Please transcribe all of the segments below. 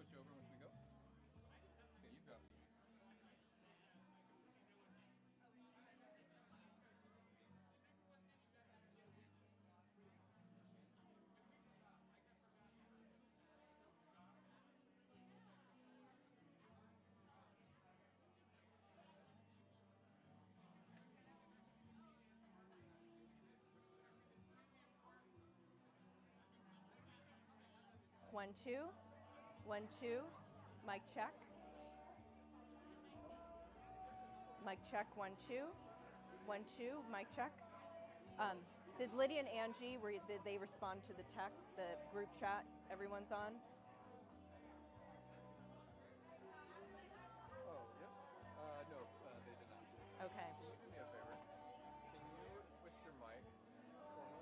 switch over once we go? Okay, you've got. One, two. 1, 2. Mic check. Mic check. 1, 2. 1, 2. Mic check. Did Lydia and Angie, did they respond to the group chat everyone's on? Oh, yep. No, they did not. Okay. Can you do me a favor? Can you twist your mic for me?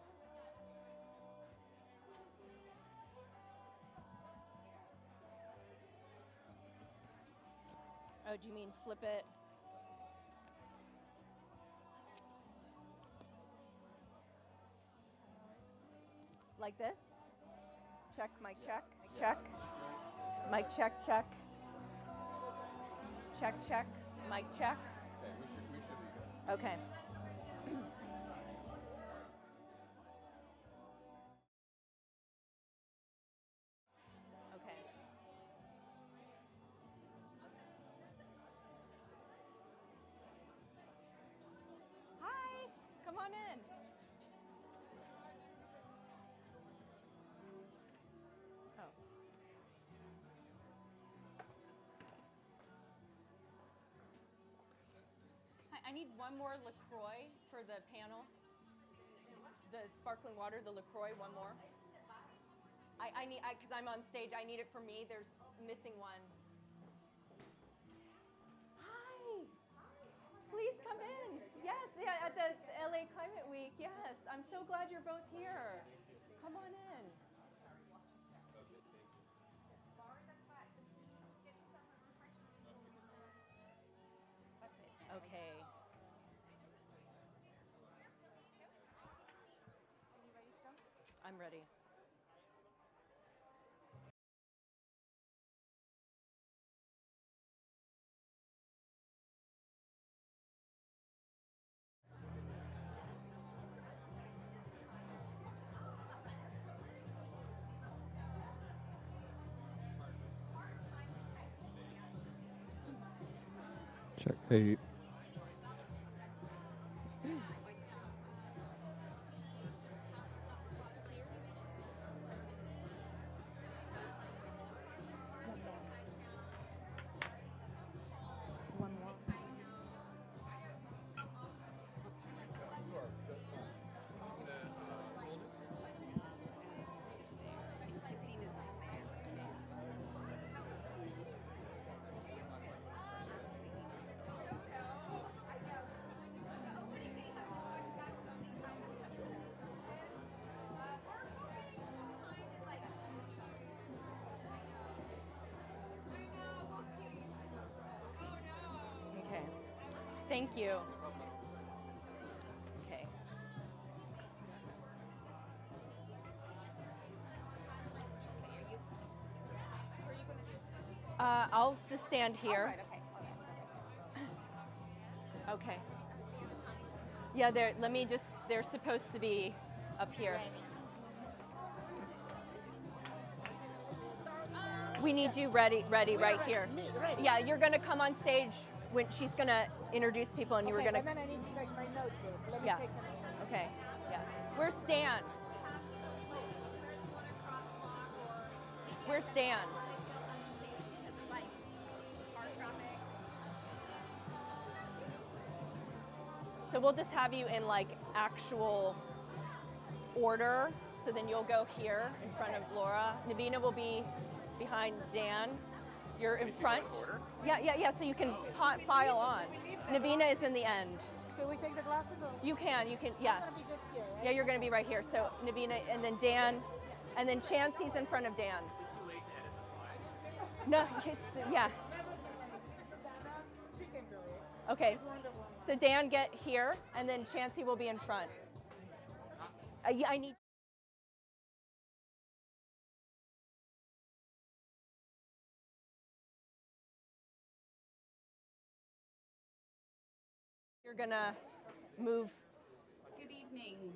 Oh, do you mean flip it? Like this? Check, mic check, check. Mic check, check. Check, check, mic check. Okay, we should be good. Okay. Okay. Hi, come on in. Oh. Hi, I need one more LaCroix for the panel. The sparkling water, the LaCroix, one more. I need, because I'm on stage, I need it for me. There's missing one. Hi. Please come in. Yes, yeah, at the LA Climate Week. Yes, I'm so glad you're both here. Come on in. Okay. I'm ready. Check. Hey. One more. Okay. Thank you. Okay. I'll just stand here. Okay. Yeah, they're supposed to be up here. We need you ready right here. Yeah, you're gonna come on stage when she's gonna introduce people, and you were gonna. And then I need to take my notebook. Let me Yeah. take my notebook. Okay. Yeah. Where's Dan? Where's Dan? So we'll just have you in like actual order. So then you'll go here in front of Laura. Navina will be behind Dan. You're in front. Yeah. So you can file on. Navina is in the end. Can we take the glasses? Or? You can. Yes. I'm gonna be just here, right? Yeah, you're going to be right here. So Navina, and then Dan, and then Chancey's in front of Dan. No, yeah. She can do it. Okay. She's wonderful. So Dan, get here, and then Chancey will be in front. Yeah, I need. You're gonna move. Good evening.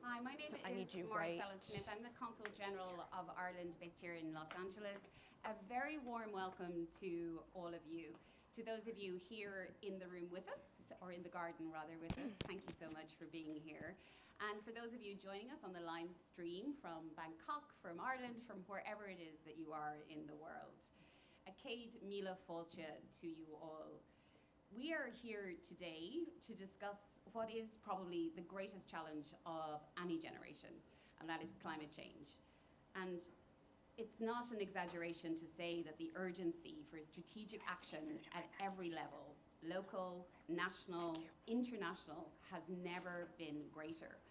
Hi, my name I need is you Marcella right. Smith. I'm the Consul General of Ireland based here in Los Angeles. A very warm welcome to all of you. To those of you here in the room with us, or in the garden rather with us, thank you so much for being here. And for those of you joining us on the live stream from Bangkok, from Ireland, from wherever it is that you are in the world. Acade Mila Fáilte to you all. We are here today to discuss what is probably the greatest challenge of any generation, and that is climate change. And it's not an exaggeration to say that the urgency for strategic action at every level, local, national, international, has never been greater.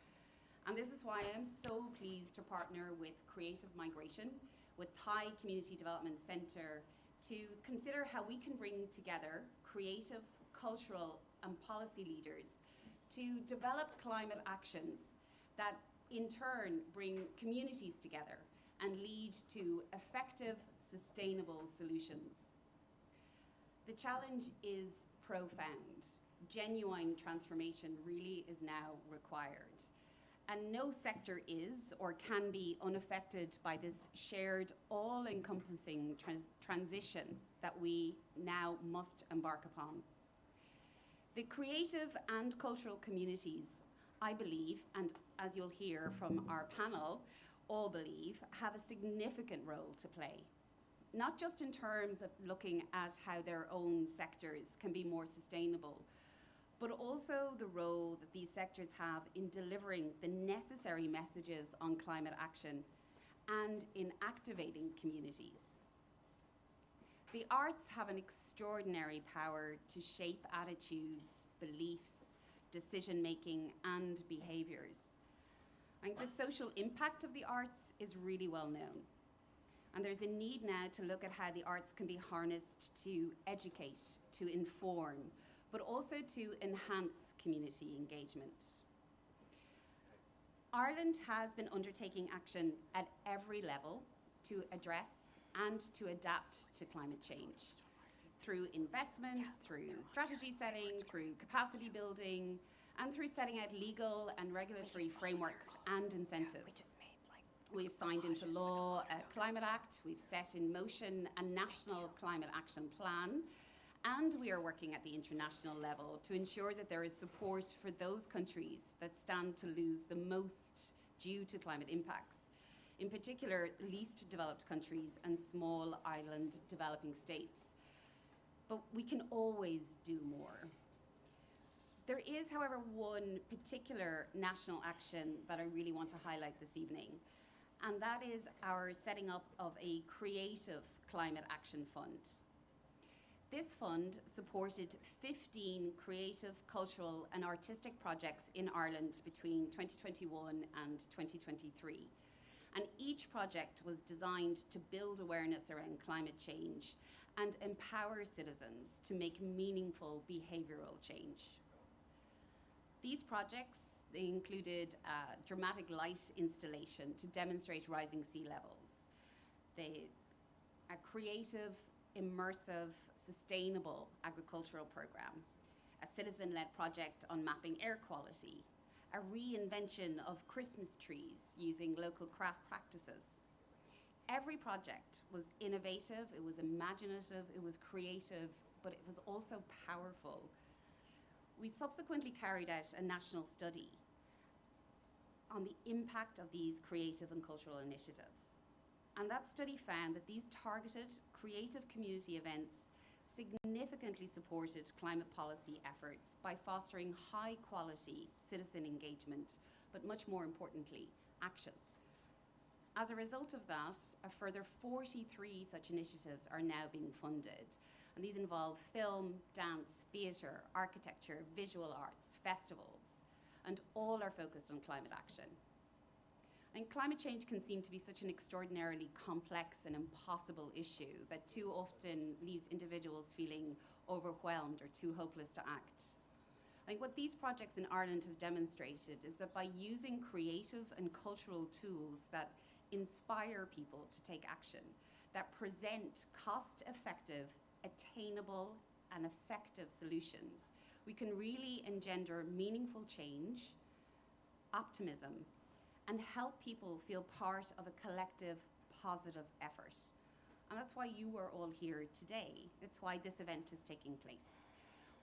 And this is why I'm so pleased to partner with Creative Migration, with Thai Community Development Centre, to consider how we can bring together creative, cultural and policy leaders to develop climate actions that in turn bring communities together and lead to effective, sustainable solutions. The challenge is profound. Genuine transformation really is now required. And no sector is or can be unaffected by this shared, all-encompassing transition that we now must embark upon. The creative and cultural communities, I believe, and as you'll hear from our panel, all believe, have a significant role to play. Not just in terms of looking at how their own sectors can be more sustainable, but also the role that these sectors have in delivering the necessary messages on climate action and in activating communities. The arts have an extraordinary power to shape attitudes, beliefs, decision-making, and behaviors. I think the social impact of the arts is really well known. And there's a need now to look at how the arts can be harnessed to educate, to inform, but also to enhance community engagement. Ireland has been undertaking action at every level to address and to adapt to climate change through investments, through strategy setting, through capacity building, and through setting out legal and regulatory frameworks and incentives. We've signed into law a Climate Act, we've set in motion a national climate action plan, and we are working at the international level to ensure that there is support for those countries that stand to lose the most due to climate impacts. In particular, least developed countries and small island developing states. But we can always do more. There is, however, one particular national action that I really want to highlight this evening, and that is our setting up of a creative climate action fund. This fund supported 15 creative, cultural and artistic projects in Ireland between 2021 and 2023. And each project was designed to build awareness around climate change and empower citizens to make meaningful behavioral change. These projects, they included a dramatic light installation to demonstrate rising sea levels, a creative, immersive, sustainable agricultural program, a citizen-led project on mapping air quality, a reinvention of Christmas trees using local craft practices. Every project was innovative, it was imaginative, it was creative, but it was also powerful. We subsequently carried out a national study on the impact of these creative and cultural initiatives. And that study found that these targeted creative community events significantly supported climate policy efforts by fostering high quality citizen engagement, but much more importantly, action. As a result of that, a further 43 such initiatives are now being funded. And these involve film, dance, theatre, architecture, visual arts, festivals, and all are focused on climate action. And climate change can seem to be such an extraordinarily complex and impossible issue that too often leaves individuals feeling overwhelmed or too hopeless to act. I think what these projects in Ireland have demonstrated is that by using creative and cultural tools that inspire people to take action, that present cost-effective, attainable, and effective solutions, we can really engender meaningful change, optimism, and help people feel part of a collective positive effort. And that's why you are all here today. It's why this event is taking place.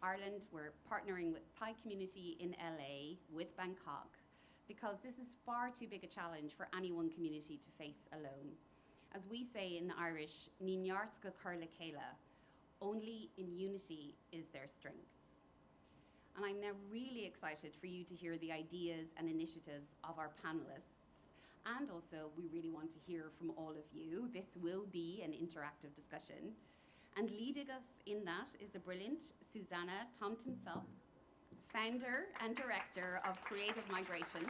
Ireland, we're partnering with Thai community in LA, with Bangkok, because this is far too big a challenge for any one community to face alone. As we say in Irish, Ní neart go cur le chéile, only in unity is there strength. And I'm now really excited for you to hear the ideas and initiatives of our panelists. And also, we really want to hear from all of you. This will be an interactive discussion. And leading us in that is the brilliant Susanna Tomtinsop, founder and director of Creative Migration.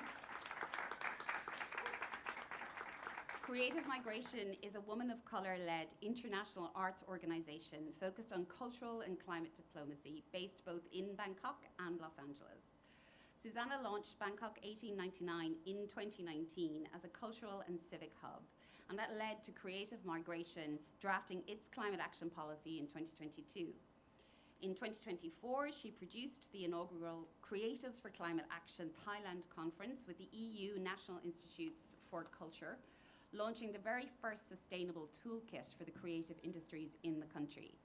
Creative Migration is a woman of color-led international arts organization focused on cultural and climate diplomacy, based both in Bangkok and Los Angeles. Susanna launched Bangkok 1899 in 2019 as a cultural and civic hub, and that led to Creative Migration drafting its climate action policy in 2022. In 2024, she produced the inaugural Creatives for Climate Action Thailand conference with the EU National Institutes for Culture, launching the very first sustainable toolkit for the creative industries in the country.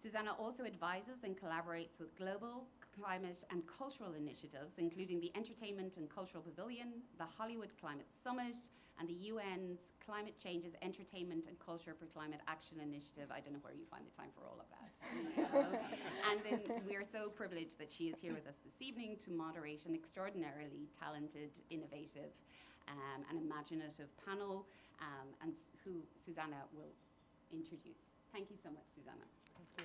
Susanna also advises and collaborates with global climate and cultural initiatives, including the Entertainment and Cultural Pavilion, the Hollywood Climate Summit, and the UN's Climate Change's Entertainment and Culture for Climate Action Initiative. I don't know where you find the time for all of that. And then we are so privileged that she is here with us this evening to moderate an extraordinarily talented, innovative, and imaginative panel, and who Susanna will introduce. Thank you so much, Susanna. Thank you.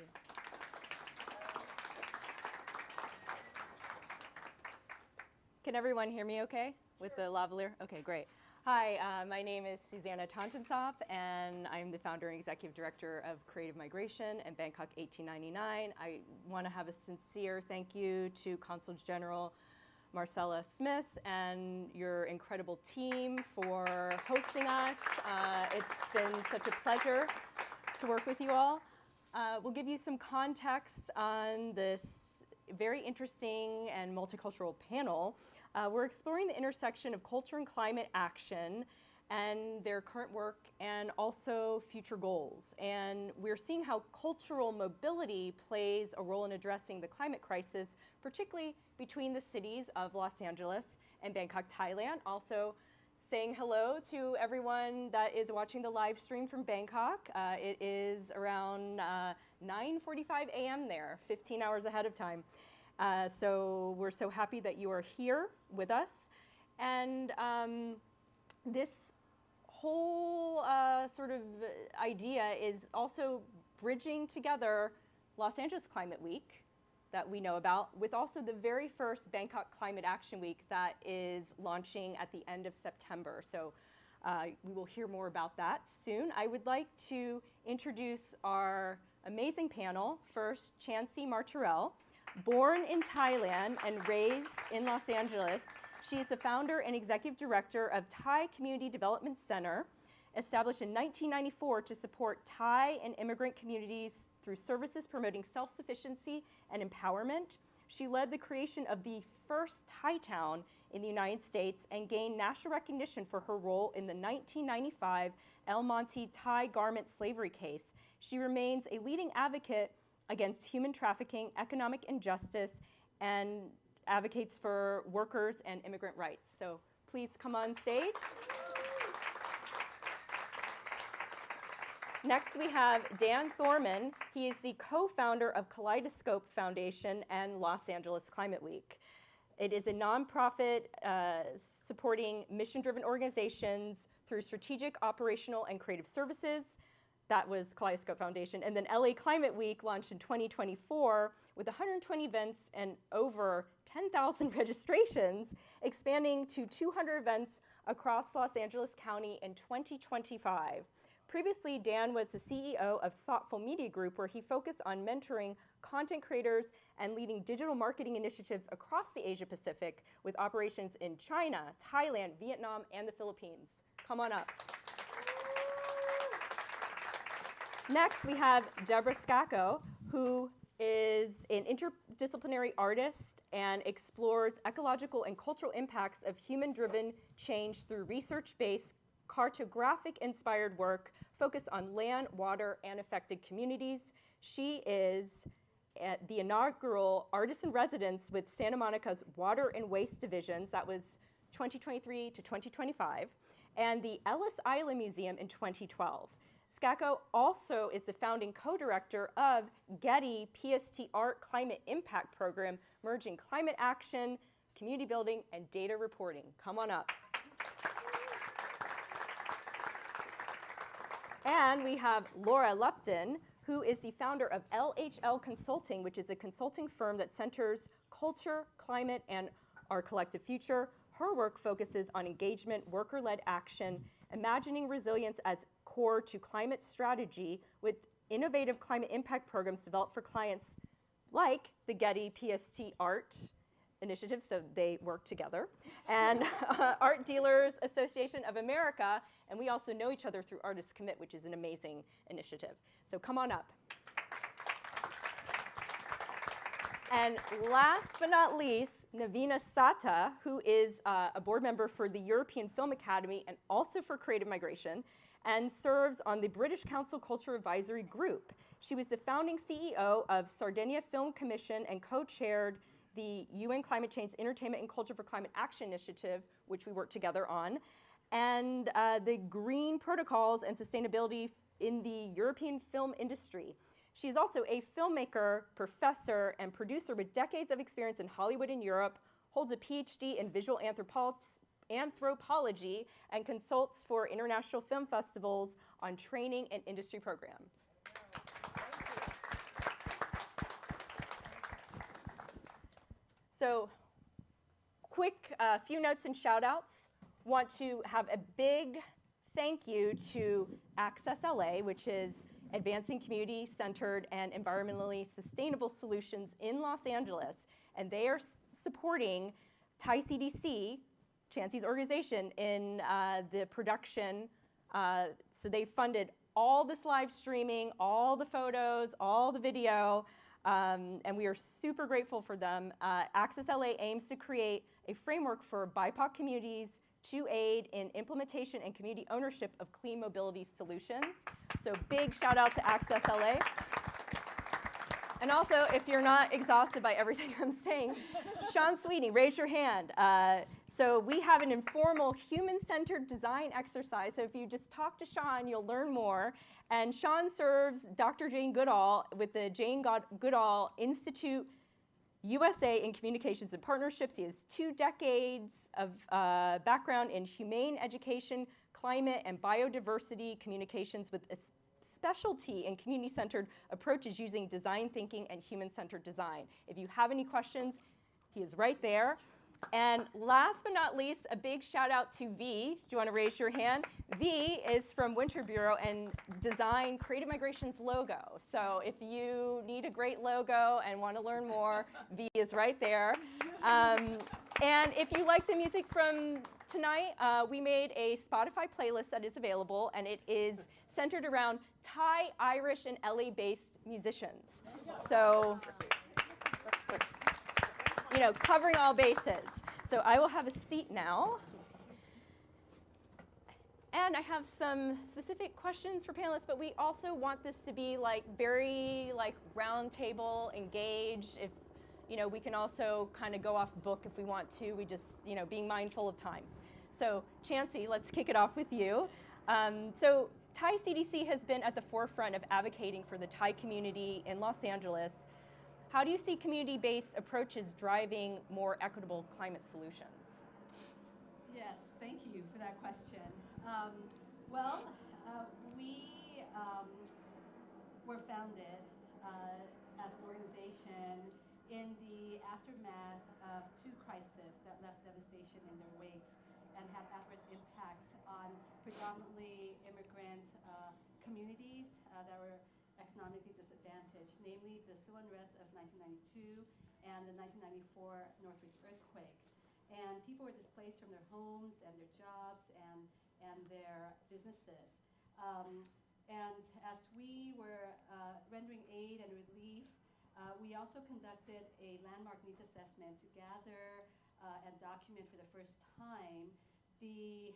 Can everyone hear me okay with the lavalier? Okay, great. Hi, my name is Susanna Tomtinsop, and I'm the founder and executive director of Creative Migration and Bangkok 1899. I want to have a sincere thank you to Consul General Marcella Smith and your incredible team for hosting us. It's been such a pleasure to work with you all. We'll give you some context on this very interesting and multicultural panel. We're exploring the intersection of culture and climate action and their current work and also future goals. And we're seeing how cultural mobility plays a role in addressing the climate crisis, particularly between the cities of Los Angeles and Bangkok, Thailand. Also saying hello to everyone that is watching the live stream from Bangkok. It is around 9:45 a.m. there, 15 hours ahead of time. So we're so happy that you are here with us. And this whole sort of idea is also bridging together Los Angeles Climate Week that we know about with also the very first Bangkok Climate Action Week that is launching at the end of September. So we will hear more about that soon. I would like to introduce our amazing panel. First, Chansey Martorell. Born in Thailand and raised in Los Angeles, she is the founder and executive director of Thai Community Development Center, established in 1994 to support Thai and immigrant communities through services promoting self-sufficiency and empowerment. She led the creation of the first Thai town in the United States and gained national recognition for her role in the 1995 El Monte Thai garment slavery case. She remains a leading advocate against human trafficking, economic injustice, and advocates for workers and immigrant rights. So please come on stage. Next, we have Dan Thorman. He is the co-founder of Kaleidoscope Foundation and Los Angeles Climate Week. It is a nonprofit supporting mission-driven organizations through strategic, operational, and creative services. That was Kaleidoscope Foundation. And then LA Climate Week launched in 2024 with 120 events and over 10,000 registrations, expanding to 200 events across Los Angeles County in 2025. Previously, Dan was the CEO of Thoughtful Media Group, where he focused on mentoring content creators and leading digital marketing initiatives across the Asia Pacific with operations in China, Thailand, Vietnam, and the Philippines. Come on up. Next, we have Deborah Scacco, who is an interdisciplinary artist and explores ecological and cultural impacts of human-driven change through research-based, cartographic-inspired work focused on land, water, and affected communities. She is at the inaugural Artist-in-Residence with Santa Monica's Water and Waste Divisions. That was 2023 to 2025, and the Ellis Island Museum in 2012. Skako also is the founding co-director of Getty PST Art Climate Impact Program, merging climate action, community building, and data reporting. Come on up. And we have Laura Lupton, who is the founder of LHL Consulting, which is a consulting firm that centers culture, climate, and our collective future. Her work focuses on engagement, worker-led action, imagining resilience as core to climate strategy with innovative climate impact programs developed for clients like the Getty PST Art Initiative, so they work together, and Art Dealers Association of America, and we also know each other through Artists Commit, which is an amazing initiative. So come on up. And last but not least, Navina Sata, who is a board member for the European Film Academy and also for Creative Migration, and serves on the British Council Culture Advisory Group. She was the founding CEO of Sardinia Film Commission and co-chaired the UN Climate Change Entertainment and Culture for Climate Action Initiative, which we work together on, and the Green Protocols and Sustainability in the European film industry. She is also a filmmaker, professor, and producer with decades of experience in Hollywood and Europe, holds a PhD in visual anthropology, and consults for international film festivals on training and industry programs. So, quick few notes and shout outs. Want to have a big thank you to Access LA, which is advancing community-centered and environmentally sustainable solutions in Los Angeles. And they are supporting Thai CDC, Chancey's organization, in the production. So they funded all this live streaming, all the photos, all the video, and we are super grateful for them. Access LA aims to create a framework for BIPOC communities to aid in implementation and community ownership of clean mobility solutions. So big shout out to Access LA. And also, if you're not exhausted by everything I'm saying, Sean Sweeney, raise your hand. So we have an informal human-centered design exercise. So if you just talk to Sean, you'll learn more. And Sean serves Dr. Jane Goodall with the Jane Goodall Institute USA in Communications and Partnerships. He has 2 decades of background in humane education, climate, and biodiversity communications with a specialty in community-centered approaches using design thinking and human-centered design. If you have any questions, he is right there. And last but not least, a big shout out to V. Do you want to raise your hand? V is from Winter Bureau and designed Creative Migration's logo. So if you need a great logo and want to learn more, V is right there. And if you like the music from tonight, we made a Spotify playlist that is available, and it is centered around Thai, Irish, and LA-based musicians. So, you know, covering all bases. So I will have a seat now. And I have some specific questions for panelists, but we also want this to be like very like round table, engaged. If, you know, we can also kind of go off book if we want to. We just, you know, being mindful of time. So Chancey, let's kick it off with you. So Thai CDC has been at the forefront of advocating for the Thai community in Los Angeles. How do you see community-based approaches driving more equitable climate solutions? Yes, thank you for that question. We were founded as an organization in the aftermath of 2 crises that left devastation in their wakes and had adverse impacts on predominantly immigrant communities that were economically disadvantaged, namely the civil unrest of 1992 and the 1994 Northridge earthquake. And people were displaced from their homes and their jobs and their businesses. And as we were rendering aid and relief We also conducted a landmark needs assessment to gather and document for the first time the,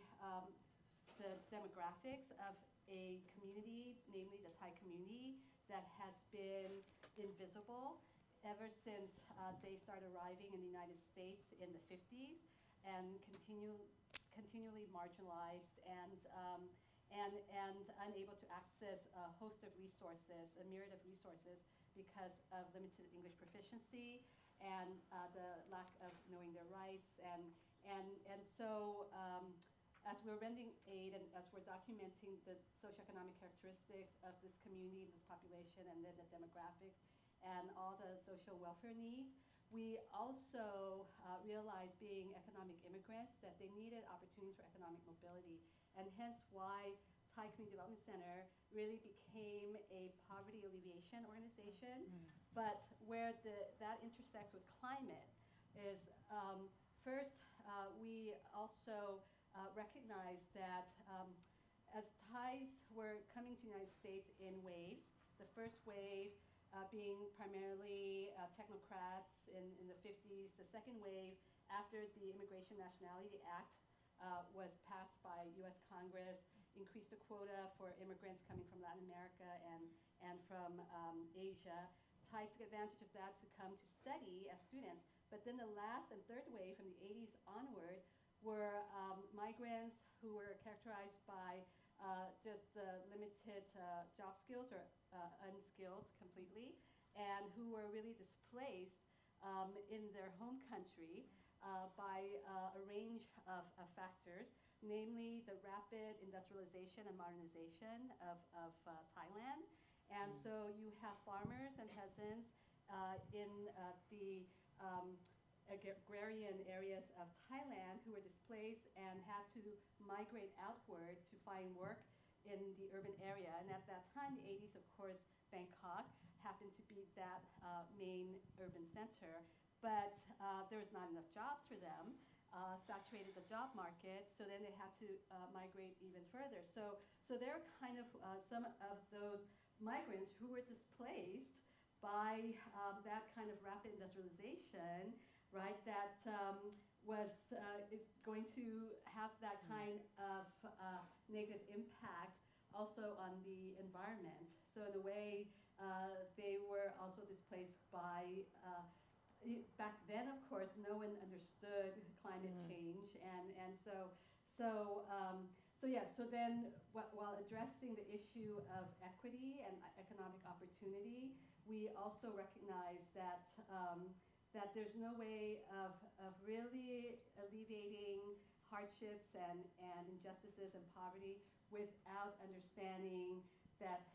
the demographics of a community, namely the Thai community, that has been invisible ever since they started arriving in the United States in the 50s and continually marginalized and unable to access a host of resources, a myriad of resources, because of limited English proficiency and the lack of knowing their rights. And so as we're rendering aid and as we're documenting the socioeconomic characteristics of this community, this population, and then the demographics and all the social welfare needs, we also realized, being economic immigrants, that they needed opportunities for economic mobility, and hence why Thai Community Development Center really became a poverty alleviation organization. But where that intersects with climate is, first, we also recognize that as Thais were coming to the United States in waves, the first wave being primarily technocrats in the 50s, the second wave after the Immigration Nationality Act was passed by US Congress, increased the quota for immigrants coming from Latin America and from Asia. Thais took advantage of that to come to study as students. But then the last and third wave from the 80s onward were migrants who were characterized by just limited job skills or unskilled completely, and who were really displaced in their home country by a range of factors, namely the rapid industrialization and modernization of Thailand. And so you have farmers and peasants in the agrarian areas of Thailand who were displaced and had to migrate outward to find work in the urban area. And at that time, the 80s, of course, Bangkok happened to be that main urban center. But there was not enough jobs for them, saturated the job market, so then they had to migrate even further. So there are kind of some of those migrants who were displaced by that kind of rapid industrialization, right, that was going to have that kind of negative impact also on the environment. So in a way, they were also displaced by, back then, of course, no one understood climate change. And so then while addressing the issue of equity and economic opportunity, we also recognize that that there's no way of really alleviating hardships and injustices and poverty without understanding that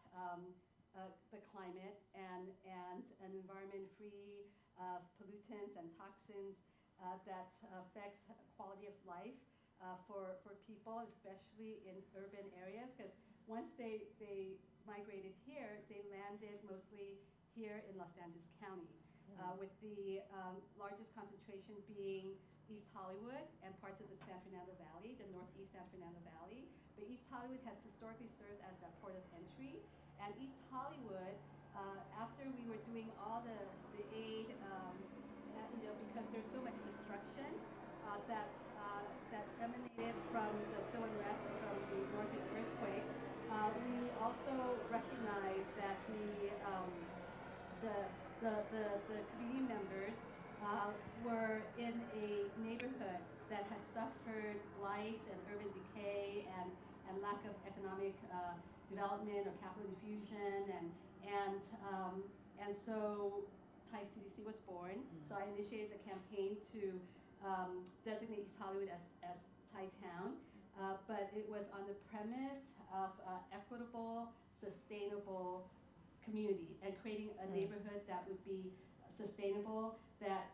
the climate and an environment free of pollutants and toxins that affects quality of life for people, especially in urban areas. Because once they migrated here, they landed mostly here in Los Angeles County, with the largest concentration being East Hollywood and parts of the San Fernando Valley, the northeast San Fernando Valley. But East Hollywood has historically served as that port of entry. And East Hollywood, after we were doing all the aid, because there's so much destruction that emanated from the civil unrest and from the Northridge earthquake, we also recognize that the community members were in a neighborhood that has suffered blight and urban decay and lack of economic development or capital infusion, and so Thai CDC was born. So I initiated the campaign to designate East Hollywood as Thai Town, but it was on the premise of equitable, sustainable community and creating a neighborhood that would be sustainable.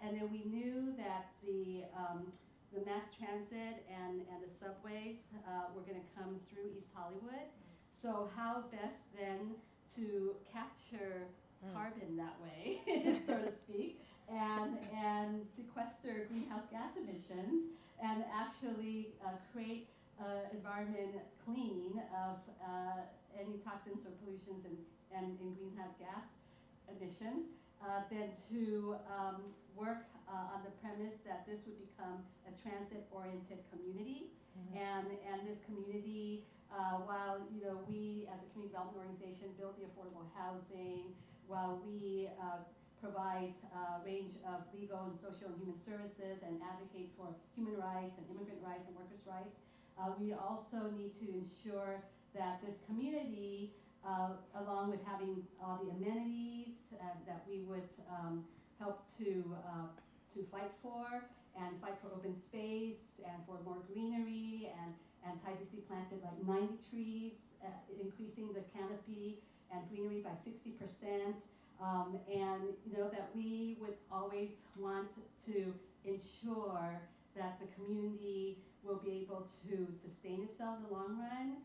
And then we knew that the mass transit and the subways were going to come through East Hollywood. So how best then to capture carbon that way, so to speak, and sequester greenhouse gas emissions and actually create an environment clean of any toxins or pollutions and greenhouse gas emissions. than to work on the premise that this would become a transit-oriented community. And this community, while we as a community development organization build the affordable housing, while we provide a range of legal and social and human services and advocate for human rights and immigrant rights and workers' rights, we also need to ensure that this community, along with having all the amenities that we would help to fight for, and fight for open space and for more greenery, and TICC planted like 90 trees, increasing the canopy and greenery by 60%. And that we would always want to ensure that the community will be able to sustain itself in the long run,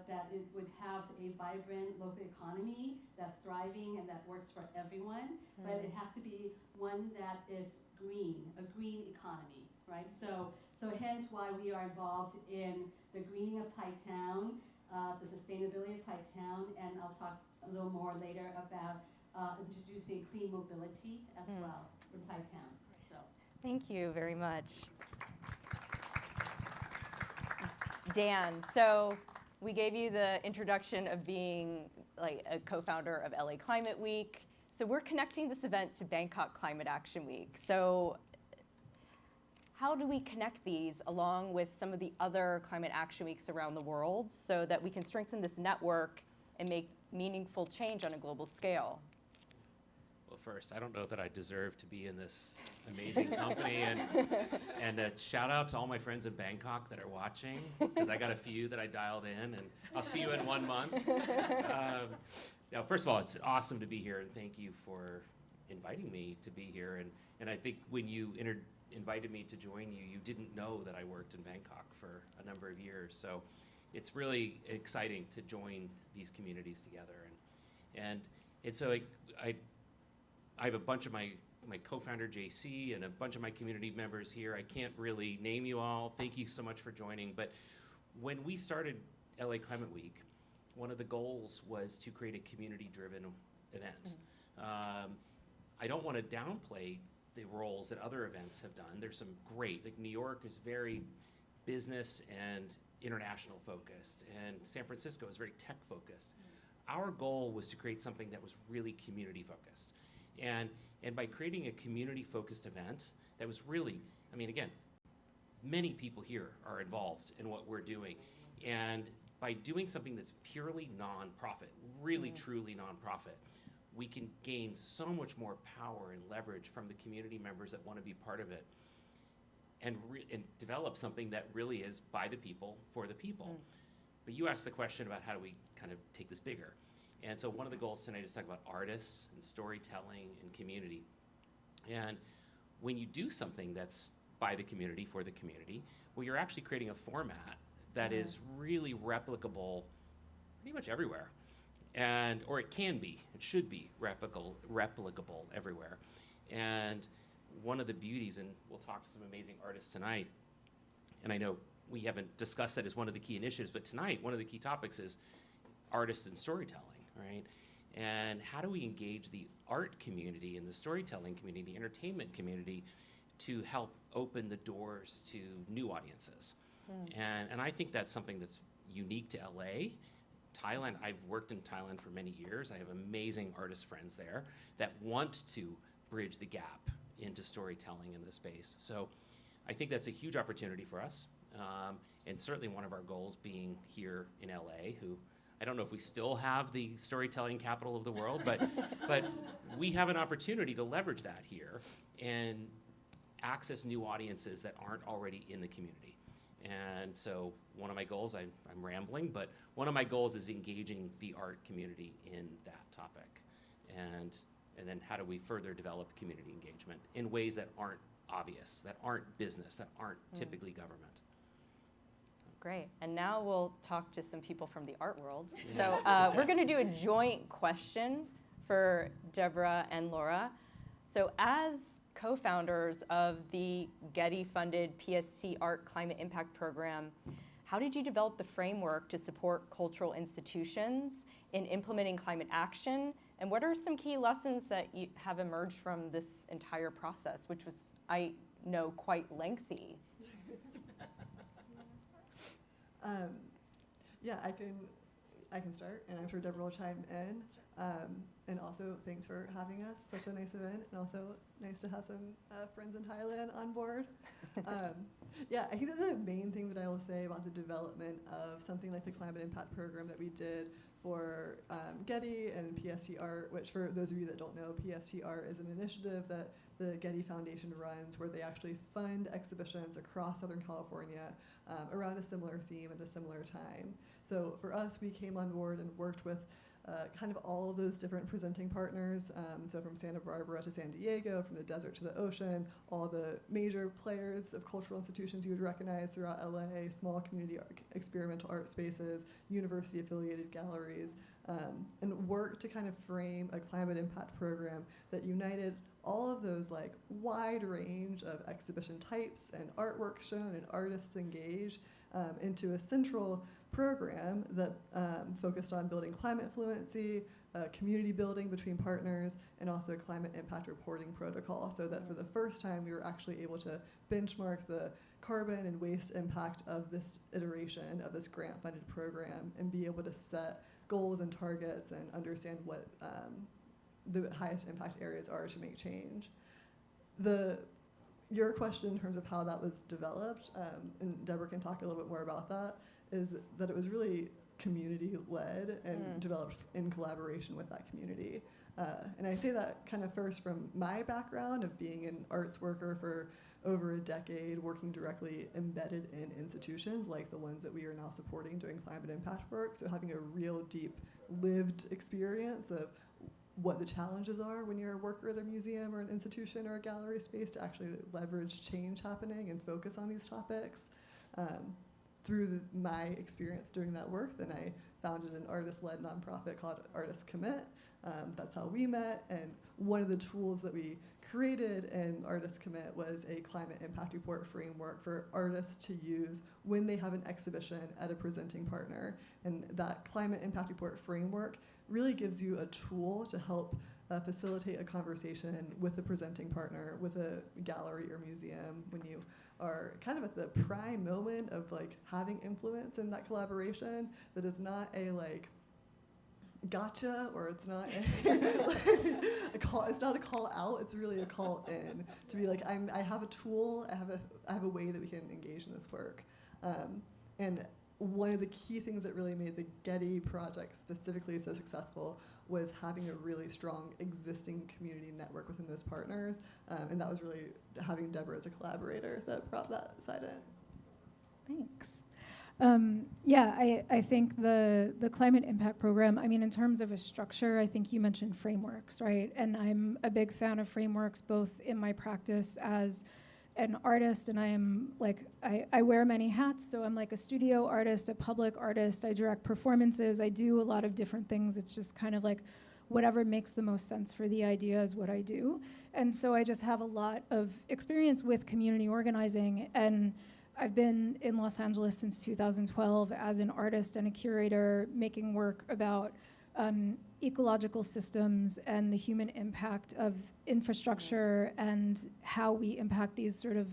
that it would have a vibrant local economy that's thriving and that works for everyone, but it has to be one that is green, a green economy, right? So hence why we are involved in the greening of Thai Town, the sustainability of Thai Town, and I'll talk a little more later about introducing clean mobility as well in Thai Town. So. Thank you very much. Dan, so we gave you the introduction of being like a co-founder of LA Climate Week. So we're connecting this event to Bangkok Climate Action Week. So how do we connect these along with some of the other climate action weeks around the world so that we can strengthen this network and make meaningful change on a global scale? Well, first, I don't know that I deserve to be in this amazing company, and a shout out to all my friends in Bangkok that are watching, because I got a few that I dialed in, and I'll see you in 1 month. Now, first of all, it's awesome to be here, and thank you for inviting me to be here. And I think when you invited me to join you, you didn't know that I worked in Bangkok for a number of years. So it's really exciting to join these communities together. And so I have a bunch of my co-founder, JC, and a bunch of my community members here. I can't really name you all. Thank you so much for joining. But when we started LA Climate Week, one of the goals was to create a community-driven event. I don't want to downplay the roles that other events have done. There's some great, like New York is very business and international focused, and San Francisco is very tech focused. Our goal was to create something that was really community focused. And by creating a community focused event that was really, I mean, again, many people here are involved in what we're doing. And by doing something that's purely nonprofit, really truly nonprofit, we can gain so much more power and leverage from the community members that want to be part of it, and develop something that really is by the people, for the people. But you asked the question about how do we kind of take this bigger. And so one of the goals tonight is to talk about artists and storytelling and community. And when you do something that's by the community, for the community, well, you're actually creating a format that is really replicable pretty much everywhere. Or it can be, it should be replicable everywhere. And one of the beauties, and we'll talk to some amazing artists tonight, and I know we haven't discussed that as one of the key initiatives, but tonight, one of the key topics is artists and storytelling, right? And how do we engage the art community and the storytelling community, the entertainment community, to help open the doors to new audiences? And I think that's something that's unique to LA. Thailand, I've worked in Thailand for many years. I have amazing artist friends there that want to bridge the gap into storytelling in this space. So I think that's a huge opportunity for us. And certainly one of our goals being here in LA, who I don't know if we still have the storytelling capital of the world, but we have an opportunity to leverage that here and access new audiences that aren't already in the community. And so one of my goals, I'm rambling, but one of my goals is engaging the art community in that topic. And then how do we further develop community engagement in ways that aren't obvious, that aren't business, that aren't typically government. Great. And now we'll talk to some people from the art world. So we're going to do a joint question for Deborah and Laura. So as co-founders of the Getty-funded PST Art Climate Impact Program, how did you develop the framework to support cultural institutions in implementing climate action And what are some key lessons that you have emerged from this entire process, which was, I know, quite lengthy? Yeah, I can start, and I'm sure Deborah will chime in. And also, thanks for having us. Such a nice event, and also nice to have some friends in Thailand on board. Yeah, I think that the main thing that I will say about the development of something like the Climate Impact Program that we did for Getty and PST Art, which for those of you that don't know, PST Art is an initiative that the Getty Foundation runs where they actually fund exhibitions across Southern California around a similar theme at a similar time. So for us, we came on board and worked with kind of all of those different presenting partners. So from Santa Barbara to San Diego, from the desert to the ocean, all the major players of cultural institutions you would recognize throughout LA, small community experimental art spaces, university-affiliated galleries, and worked to kind of frame a climate impact program that united all of those like wide range of exhibition types and artwork shown and artists engaged into a central program that focused on building climate fluency, community building between partners, and also a climate impact reporting protocol, so that for the first time we were actually able to benchmark the carbon and waste impact of this iteration of this grant-funded program and be able to set goals and targets and understand what the highest impact areas are to make change. Your question in terms of how that was developed, and Deborah can talk a little bit more about that, is that it was really community-led and developed in collaboration with that community. And I say that kind of first from my background of being an arts worker for over a decade, working directly embedded in institutions like the ones that we are now supporting doing climate impact work. So having a real deep lived experience of what the challenges are when you're a worker at a museum or an institution or a gallery space to actually leverage change happening and focus on these topics. Through my experience doing that work, then I founded an artist-led nonprofit called Artists Commit. That's how we met, and one of the tools that we created in Artists Commit was a climate impact report framework for artists to use when they have an exhibition at a presenting partner. And that climate impact report framework really gives you a tool to help facilitate a conversation with the presenting partner, with a gallery or museum, when you are kind of at the prime moment of like having influence in that collaboration, that is not a like gotcha, or it's not a call, it's not a call out, it's really a call in to be like, I have a tool, I have a way that we can engage in this work. And one of the key things that really made the Getty project specifically so successful was having a really strong existing community network within those partners, and that was really having Deborah as a collaborator that brought that side in. Thanks. Yeah, I think the Climate Impact Program, I mean, in terms of a structure, I think you mentioned frameworks, right? And I'm a big fan of frameworks, both in my practice as an artist, and I am like, I wear many hats, so I'm like a studio artist, a public artist, I direct performances, I do a lot of different things. It's just kind of like whatever makes the most sense for the idea is what I do. And so I just have a lot of experience with community organizing, and I've been in Los Angeles since 2012 as an artist and a curator, making work about ecological systems and the human impact of infrastructure and how we impact these sort of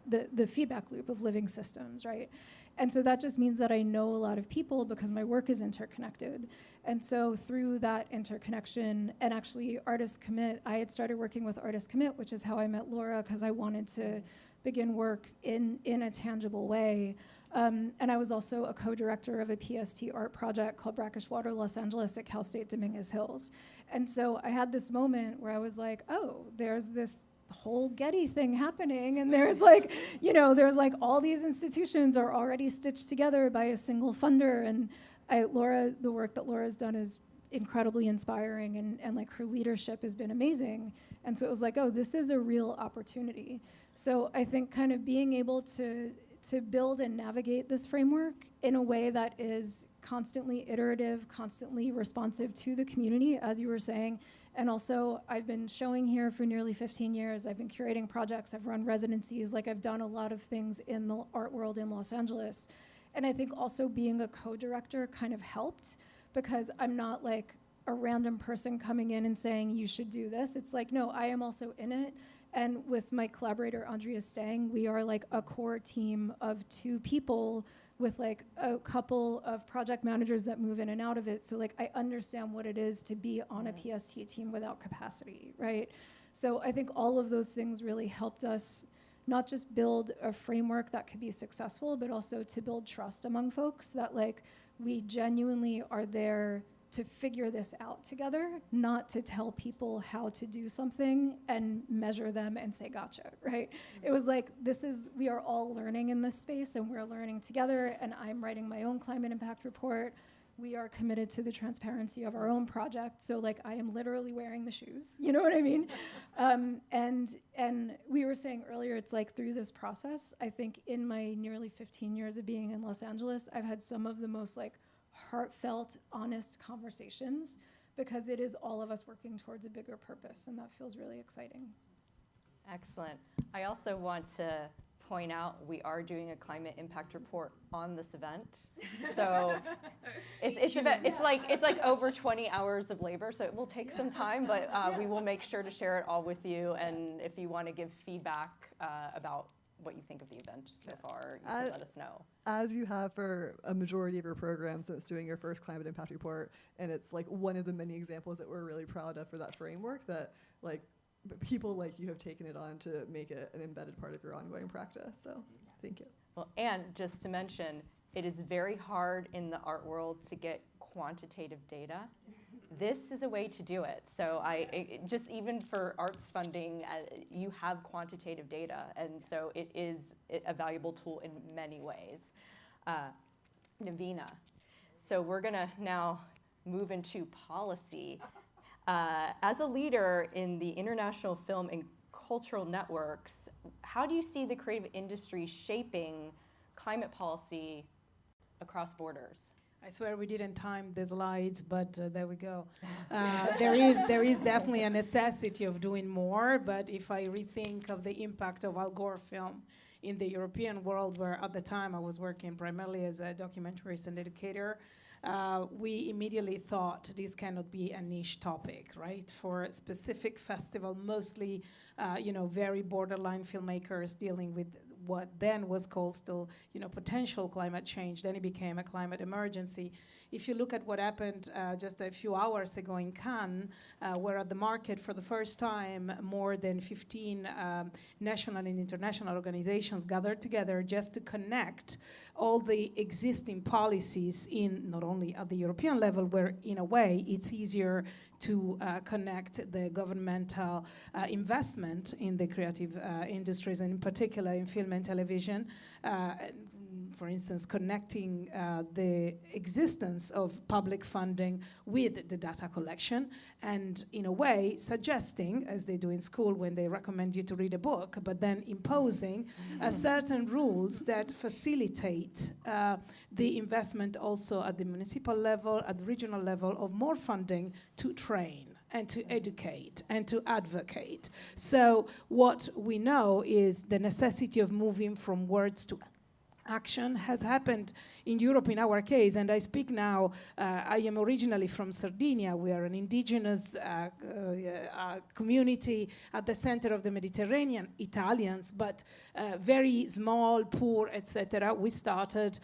the feedback loop of living systems, right? And so that just means that I know a lot of people because my work is interconnected. And so through that interconnection, and actually Artists Commit, I had started working with Artists Commit, which is how I met Laura, because I wanted to begin work in a tangible way. And I was also a co-director of a PST art project called Brackish Water Los Angeles at Cal State Dominguez Hills. And so I had this moment where I was like, oh, there's this whole Getty thing happening, and there's like, you know, there's like all these institutions are already stitched together by a single funder. And Laura, the work that Laura's done is incredibly inspiring, and like her leadership has been amazing. And so it was like, oh, this is a real opportunity. So I think kind of being able to build and navigate this framework in a way that is constantly iterative, constantly responsive to the community, as you were saying. And also, I've been showing here for nearly 15 years. I've been curating projects. I've run residencies. Like, I've done a lot of things in the art world in Los Angeles. And I think also being a co-director kind of helped, because I'm not like a random person coming in and saying, you should do this. It's like, no, I am also in it. And with my collaborator, Andrea Stang, we are like a core team of 2 people with like a couple of project managers that move in and out of it. So like I understand what it is to be on a PST team without capacity, right? So I think all of those things really helped us not just build a framework that could be successful, but also to build trust among folks that like we genuinely are there to figure this out together, not to tell people how to do something and measure them and say, gotcha, right? It was like, we are all learning in this space and we're learning together, and I'm writing my own climate impact report. We are committed to the transparency of our own project. So like, I am literally wearing the shoes, you know what I mean? And we were saying earlier, it's like through this process, I think in my nearly 15 years of being in Los Angeles, I've had some of the most like heartfelt, honest conversations, because it is all of us working towards a bigger purpose, and that feels really exciting. Excellent. I also want to point out we are doing a climate impact report on this event. So it's like over 20 hours of labor, so it will take some time, but we will make sure to share it all with you. And if you want to give feedback about what you think of the event so far, you can let us know. As you have for a majority of your program since doing your first climate impact report, and it's like one of the many examples that we're really proud of for that framework, that like people like you have taken it on to make it an embedded part of your ongoing practice. So thank you. Well, and just to mention, it is very hard in the art world to get quantitative data. This is a way to do it. So just even for arts funding, you have quantitative data, and so it is a valuable tool in many ways. Navina, so we're gonna now move into policy. As a leader in the international film and cultural networks, how do you see the creative industry shaping climate policy across borders? I swear we didn't time the slides, but there we go. There is definitely a necessity of doing more, but if I rethink of the impact of Al Gore film in the European world, where at the time I was working primarily as a documentarist and educator, we immediately thought this cannot be a niche topic, right? For a specific festival, mostly, very borderline filmmakers dealing with what then was called still, potential climate change. Then it became a climate emergency. If you look at what happened just a few hours ago in Cannes, where at the market for the first time, more than 15 national and international organizations gathered together just to connect all the existing policies in not only at the European level, where in a way it's easier to connect the governmental investment in the creative industries, and in particular in film and television. For instance, connecting the existence of public funding with the data collection, and in a way suggesting, as they do in school when they recommend you to read a book, but then imposing certain rules that facilitate the investment also at the municipal level, at the regional level, of more funding to train and to educate and to advocate. So what we know is the necessity of moving from words to action has happened in Europe in our case, and I speak now, I am originally from Sardinia. We are an indigenous community at the center of the Mediterranean, Italians, but very small, poor, etc. We started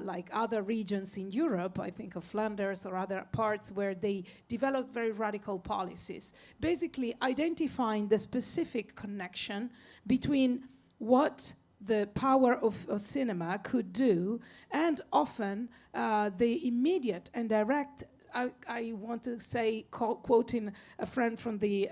like other regions in Europe, I think of Flanders or other parts where they developed very radical policies, basically identifying the specific connection between what the power of cinema could do, and often the immediate and direct, I want to say, quoting a friend from the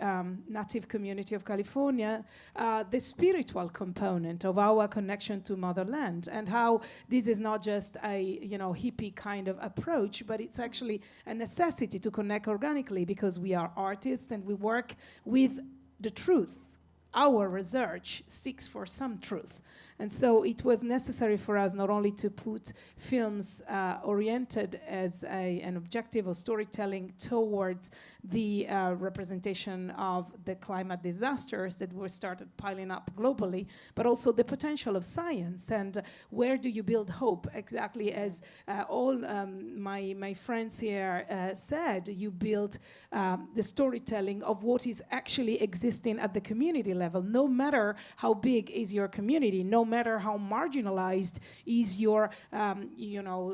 native community of California, the spiritual component of our connection to motherland, and how this is not just a hippie kind of approach, but it's actually a necessity to connect organically, because we are artists and we work with the truth. Our research seeks for some truth. And so it was necessary for us not only to put films oriented as an objective of storytelling towards the representation of the climate disasters that were started piling up globally, but also the potential of science and where do you build hope, exactly as all my friends here said. You build the storytelling of what is actually existing at the community level, no matter how big is your community, no matter how marginalized is your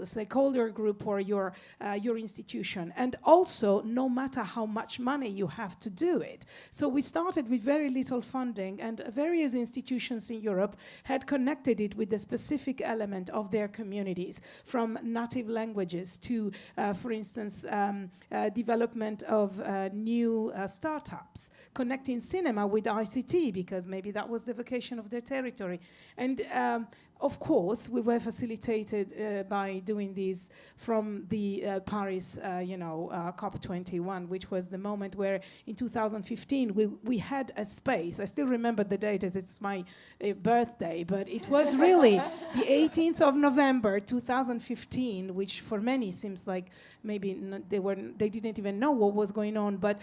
stakeholder group or your institution, and also no matter how much money you have to do it. So we started with very little funding, and various institutions in Europe had connected it with the specific element of their communities, from native languages to, for instance, development of new startups, connecting cinema with ICT, because maybe that was the vocation of their territory. And of course, we were facilitated by doing this from the Paris, COP21, which was the moment where in 2015 we had a space. I still remember the date as it's my birthday, but it was really the 18th of November 2015, which for many seems like maybe they didn't even know what was going on. But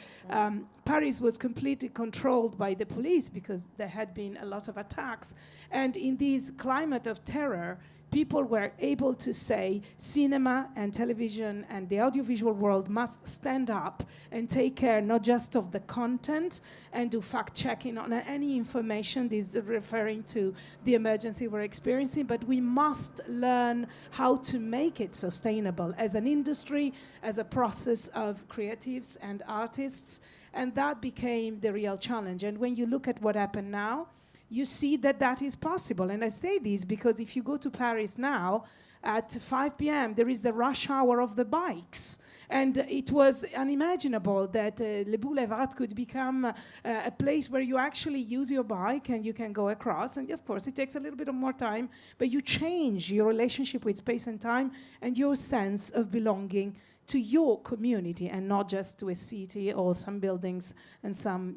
Paris was completely controlled by the police because there had been a lot of attacks, and in this climate of terror, people were able to say cinema and television and the audiovisual world must stand up and take care not just of the content and do fact-checking on any information this is referring to the emergency we're experiencing, but we must learn how to make it sustainable as an industry, as a process of creatives and artists, and that became the real challenge. And when you look at what happened now, you see that that is possible. And I say this because if you go to Paris now, at 5 p.m., there is the rush hour of the bikes. And it was unimaginable that Le Boulevard could become a place where you actually use your bike and you can go across. And of course, it takes a little bit of more time, but you change your relationship with space and time and your sense of belonging to your community and not just to a city or some buildings and some,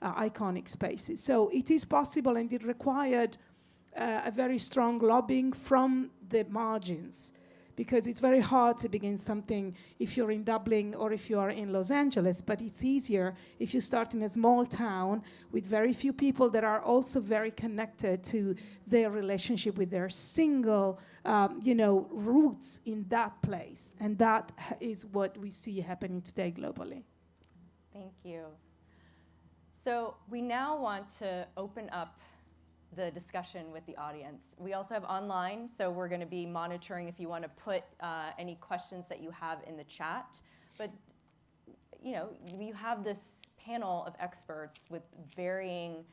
iconic spaces. So it is possible, and it required a very strong lobbying from the margins, because it's very hard to begin something if you're in Dublin or if you are in Los Angeles, but it's easier if you start in a small town with very few people that are also very connected to their relationship with their single, roots in that place. And that is what we see happening today globally. Thank you. So we now want to open up the discussion with the audience. We also have online, so we're going to be monitoring if you want to put any questions that you have in the chat. But you have this panel of experts with varying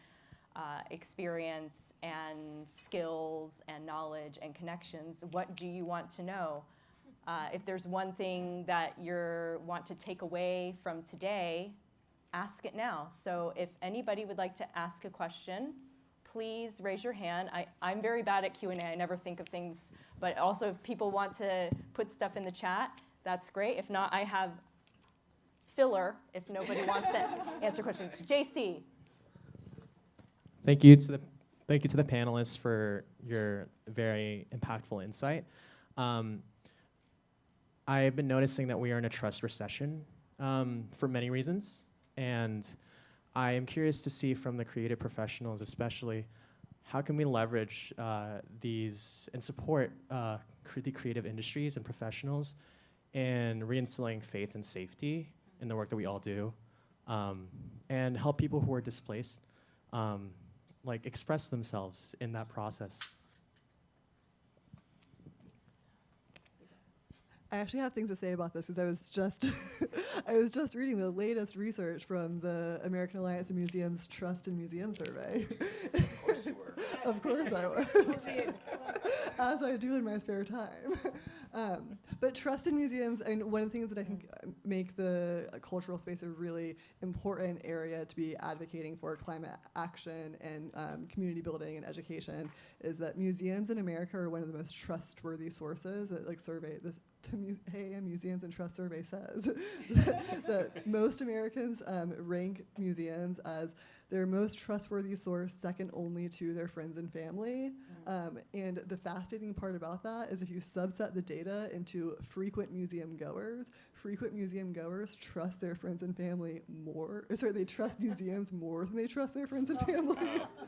experience and skills and knowledge and connections. What do you want to know? If there's one thing that you want to take away from today, ask it now. So if anybody would like to ask a question, please raise your hand. I'm very bad at Q&A. I never think of things. But also, if people want to put stuff in the chat, that's great. If not, I have filler if nobody wants to answer questions. JC. Thank you to the panelists for your very impactful insight. I've been noticing that we are in a trust recession for many reasons. And I am curious to see from the creative professionals especially, how can we leverage these and support the creative industries and professionals in reinstilling faith and safety in the work that we all do, and help people who are displaced express themselves in that process. I actually have things to say about this because I was just reading the latest research from the American Alliance of Museums Trust in Museum Survey. Of course you were. Of course I was. As I do in my spare time. But trust in museums, and one of the things that I think make the cultural space a really important area to be advocating for climate action and community building and education is that museums in America are one of the most trustworthy sources. Survey this the AAM Museums and Trust Survey says that most Americans rank museums as their most trustworthy source, second only to their friends and family. And the fascinating part about that is if you subset the data into frequent museum goers trust their friends and family more. Sorry, they trust museums more than they trust their friends and family.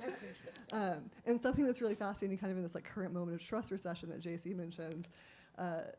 That's interesting. And something that's really fascinating, kind of in this like current moment of trust recession that JC mentions,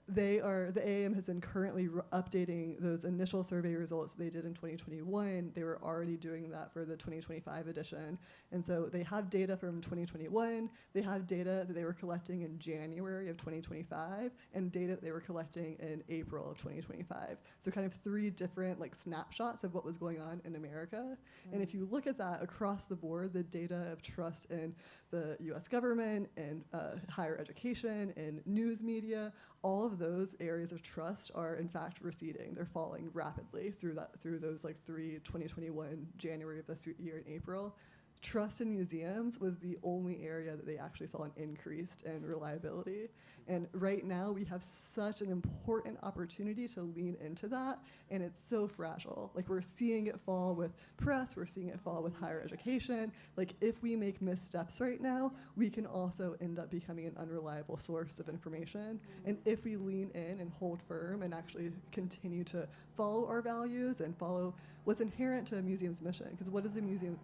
the AAM has been currently updating those initial survey results they did in 2021. They were already doing that for the 2025 edition. And so they have data from 2021, they have data that they were collecting in January of 2025, and data that they were collecting in April of 2025. So kind of 3 different like snapshots of what was going on in America. And if you look at that across the board, the data of trust in the US government and higher education and news media, all of those areas of trust are in fact receding. They're falling rapidly through those like 2021, January of this year and April. Trust in museums was the only area that they actually saw an increase in reliability. And right now we have such an important opportunity to lean into that, and it's so fragile. Like we're seeing it fall with press, we're seeing it fall with higher education. Like if we make missteps right now, we can also end up becoming an unreliable source of information. And if we lean in and hold firm and actually continue to follow our values and follow what's inherent to a museum's mission, because what is a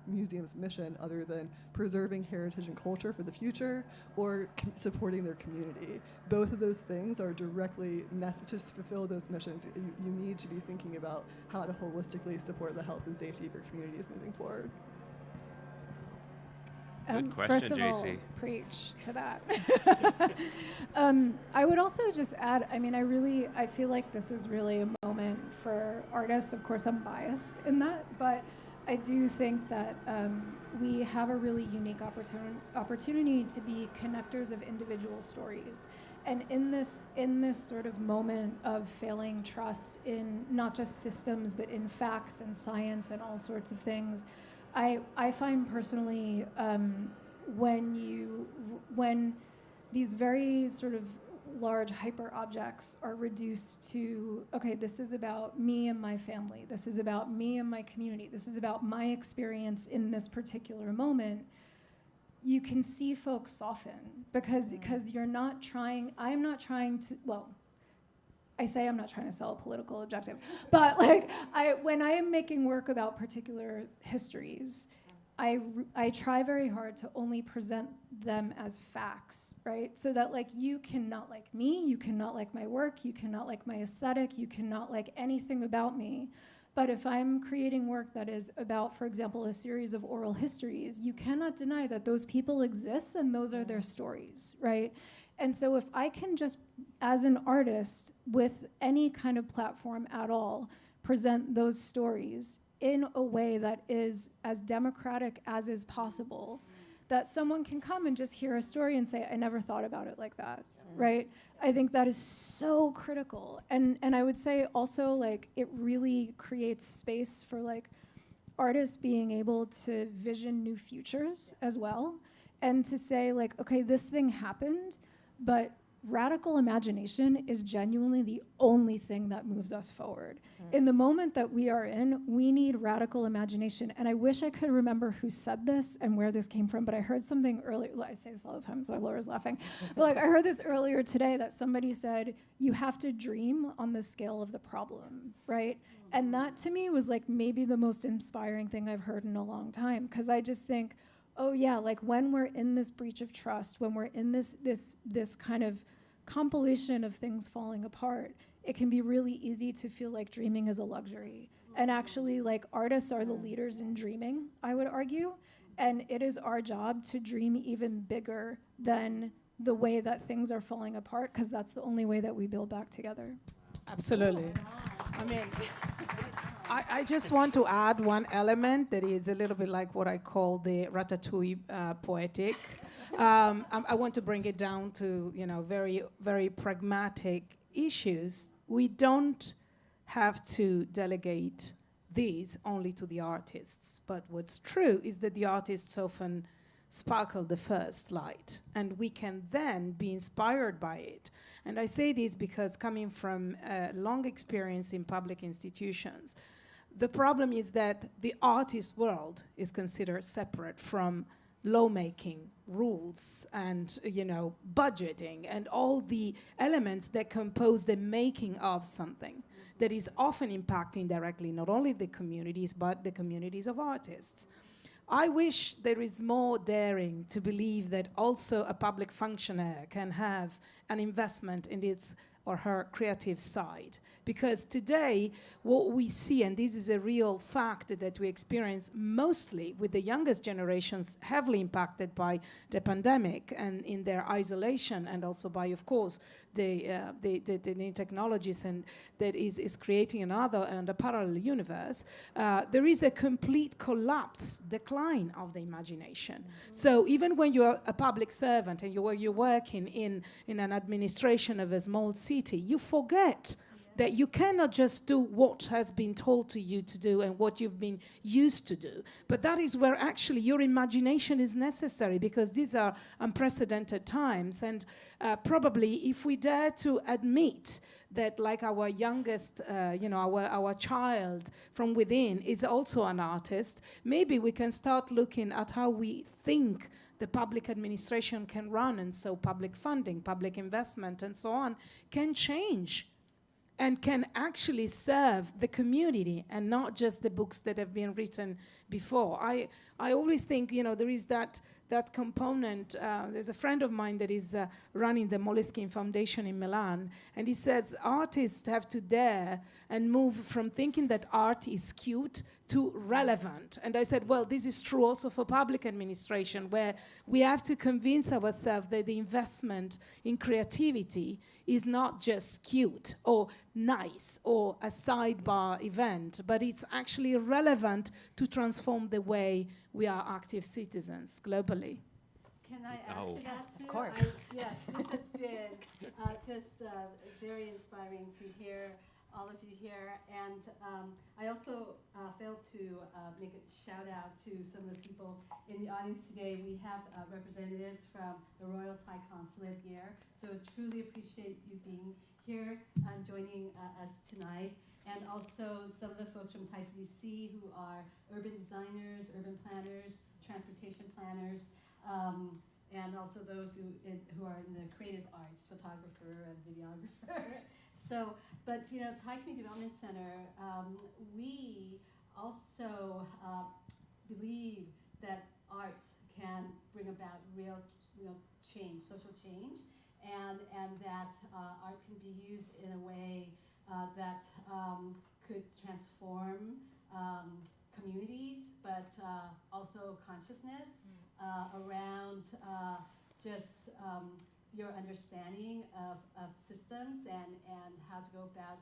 museum's mission other than preserving heritage and culture for the future or supporting their community? Both of those things are directly necessary to fulfill those missions. You need to be thinking about how to holistically support the health and safety of your communities moving forward. Good question, First of all, JC. preach to that. I would also just add, I mean, I feel like this is really a moment for artists. Of course, I'm biased in that, but I do think that we have a really unique opportunity to be connectors of individual stories. And in this sort of moment of failing trust in not just systems, but in facts and science and all sorts of things, I find personally when these very sort of large hyper objects are reduced to, okay, this is about me and my family, this is about me and my community, this is about my experience in this particular moment, you can see folks soften because I'm not trying to, well, I say I'm not trying to sell a political objective, but like when I am making work about particular histories, I try very hard to only present them as facts, right? So that like you cannot like me, you cannot like my work, you cannot like my aesthetic, you cannot like anything about me. But if I'm creating work that is about, for example, a series of oral histories, you cannot deny that those people exist and those are their stories, right? And so if I can just, as an artist, with any kind of platform at all, present those stories in a way that is as democratic as is possible, that someone can come and just hear a story and say, I never thought about it like that, right? I think that is so critical. And I would say also, like, it really creates space for, like, artists being able to vision new futures as well, and to say, like, okay, this thing happened, but radical imagination is genuinely the only thing that moves us forward. In the moment that we are in, we need radical imagination. And I wish I could remember who said this and where this came from, but I heard something earlier. I say this all the time, that's why Laura's laughing. But like I heard this earlier today that somebody said, you have to dream on the scale of the problem, right? And that to me was like maybe the most inspiring thing I've heard in a long time, because I just think, oh yeah, like when we're in this breach of trust, when we're in this kind of compilation of things falling apart, it can be really easy to feel like dreaming is a luxury. And actually, like, artists are the leaders in dreaming, I would argue. And it is our job to dream even bigger than the way that things are falling apart, because that's the only way that we build back together. Absolutely. I mean, I just want to add one element that is a little bit like what I call the ratatouille poetic. I want to bring it down to, very, very pragmatic issues. We don't have to delegate these only to the artists. But what's true is that the artists often sparkle the first light, and we can then be inspired by it. And I say this because coming from a long experience in public institutions, the problem is that the artist world is considered separate from lawmaking, rules, and budgeting, and all the elements that compose the making of something that is often impacting directly not only the communities, but the communities of artists. I wish there is more daring to believe that also a public functionary can have an investment in its or her creative side. Because today, what we see, and this is a real fact that we experience mostly with the youngest generations heavily impacted by the pandemic and in their isolation, and also by, of course, the new technologies, and that is creating another and a parallel universe, there is a complete collapse, decline of the imagination. So even when you're a public servant and you're working in an administration of a small city, you forget that you cannot just do what has been told to you to do and what you've been used to do. But that is where actually your imagination is necessary, because these are unprecedented times. And probably if we dare to admit that, like our youngest, our child from within is also an artist, maybe we can start looking at how we think the public administration can run, and so public funding, public investment, and so on can change and can actually serve the community and not just the books that have been written before. I always think, there is that component. There's a friend of mine that is running the Moleskine Foundation in Milan, and he says artists have to dare and move from thinking that art is cute to relevant. And I said, well, this is true also for public administration, where we have to convince ourselves that the investment in creativity is not just cute or nice or a sidebar event, but it's actually relevant to transform the way we are active citizens globally. Can I add to that too? Of course. Yes, this has been just very inspiring to hear all of you here. And I also failed to make a shout out to some of the people in the audience today. We have representatives from the Royal Thai Consulate here. So truly appreciate you being here and joining us tonight. And also some of the folks from Thai CDC who are urban designers, urban planners, transportation planners, and also those who are in the creative arts, photographer and videographer. So, but Thai Community Development Center, we also believe that art can bring about real change, social change, and that art can be used in a way that could transform communities, but also consciousness around just your understanding of systems and how to go about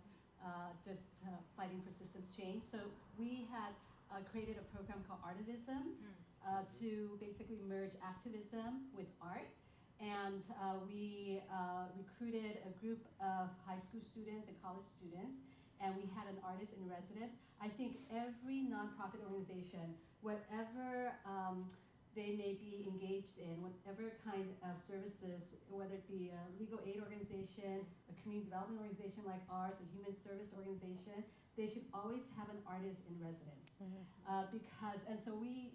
just fighting for systems change. So we had created a program called Artivism to basically merge activism with art. And we recruited a group of high school students and college students, and we had an artist in residence. I think every nonprofit organization, whatever they may be engaged in, whatever kind of services, whether it be a legal aid organization, a community development organization like ours, a human service organization, they should always have an artist in residence. So we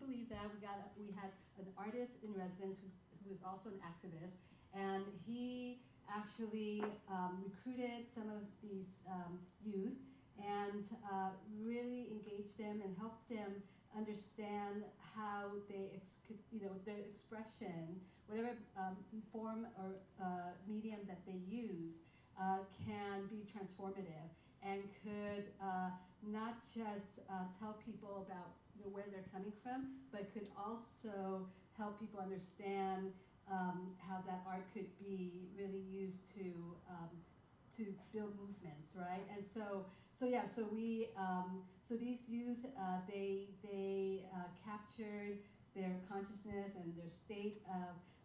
believe that we had an artist in residence who is also an activist, and he actually recruited some of these youth and really engaged them and helped them understand how their expression, whatever form or medium that they use, can be transformative and could not just tell people about where they're coming from, but could also help people understand how that art could be really used to build movements, right? And so these youth, they captured their consciousness and their state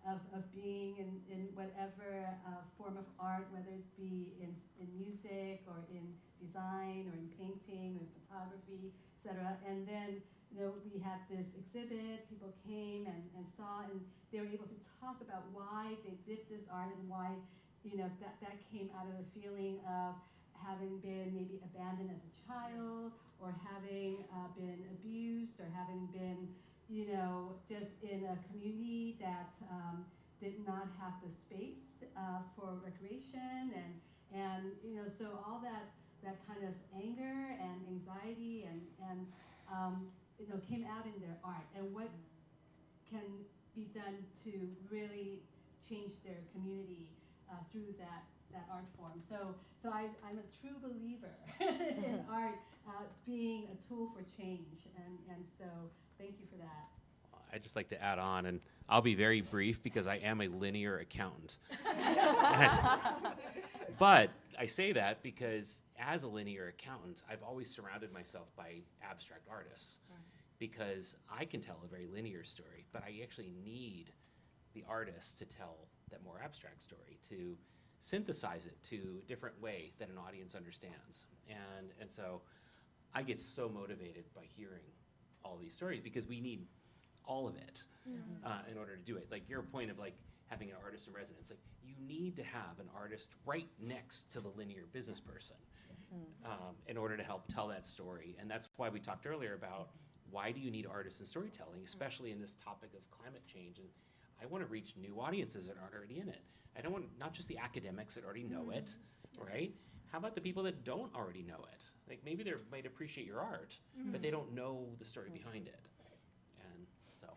of being in whatever form of art, whether it be in music or in design or in painting or photography, etc. And then we had this exhibit, people came and saw, and they were able to talk about why they did this art and why, that came out of a feeling of having been maybe abandoned as a child, or having been abused, or having been, just in a community that did not have the space for recreation, and so all that kind of anger and anxiety and came out in their art, and what can be done to really change their community through that art form. So I'm a true believer in art being a tool for change, and so thank you for that. I'd just like to add on, and I'll be very brief because I am a linear accountant. But I say that because as a linear accountant, I've always surrounded myself by abstract artists, because I can tell a very linear story, but I actually need the artists to tell that more abstract story, to synthesize it to a different way that an audience understands. And so I get so motivated by hearing all these stories, because we need all of it in order to do it. Like your point of like having an artist in residence, like you need to have an artist right next to the linear business person in order to help tell that story. And that's why we talked earlier about why do you need artists in storytelling, especially in this topic of climate change. And I want to reach new audiences that aren't already in it. I don't want not just the academics that already know it, right? How about the people that don't already know it? Like maybe they might appreciate your art, but they don't know the story behind it. And so.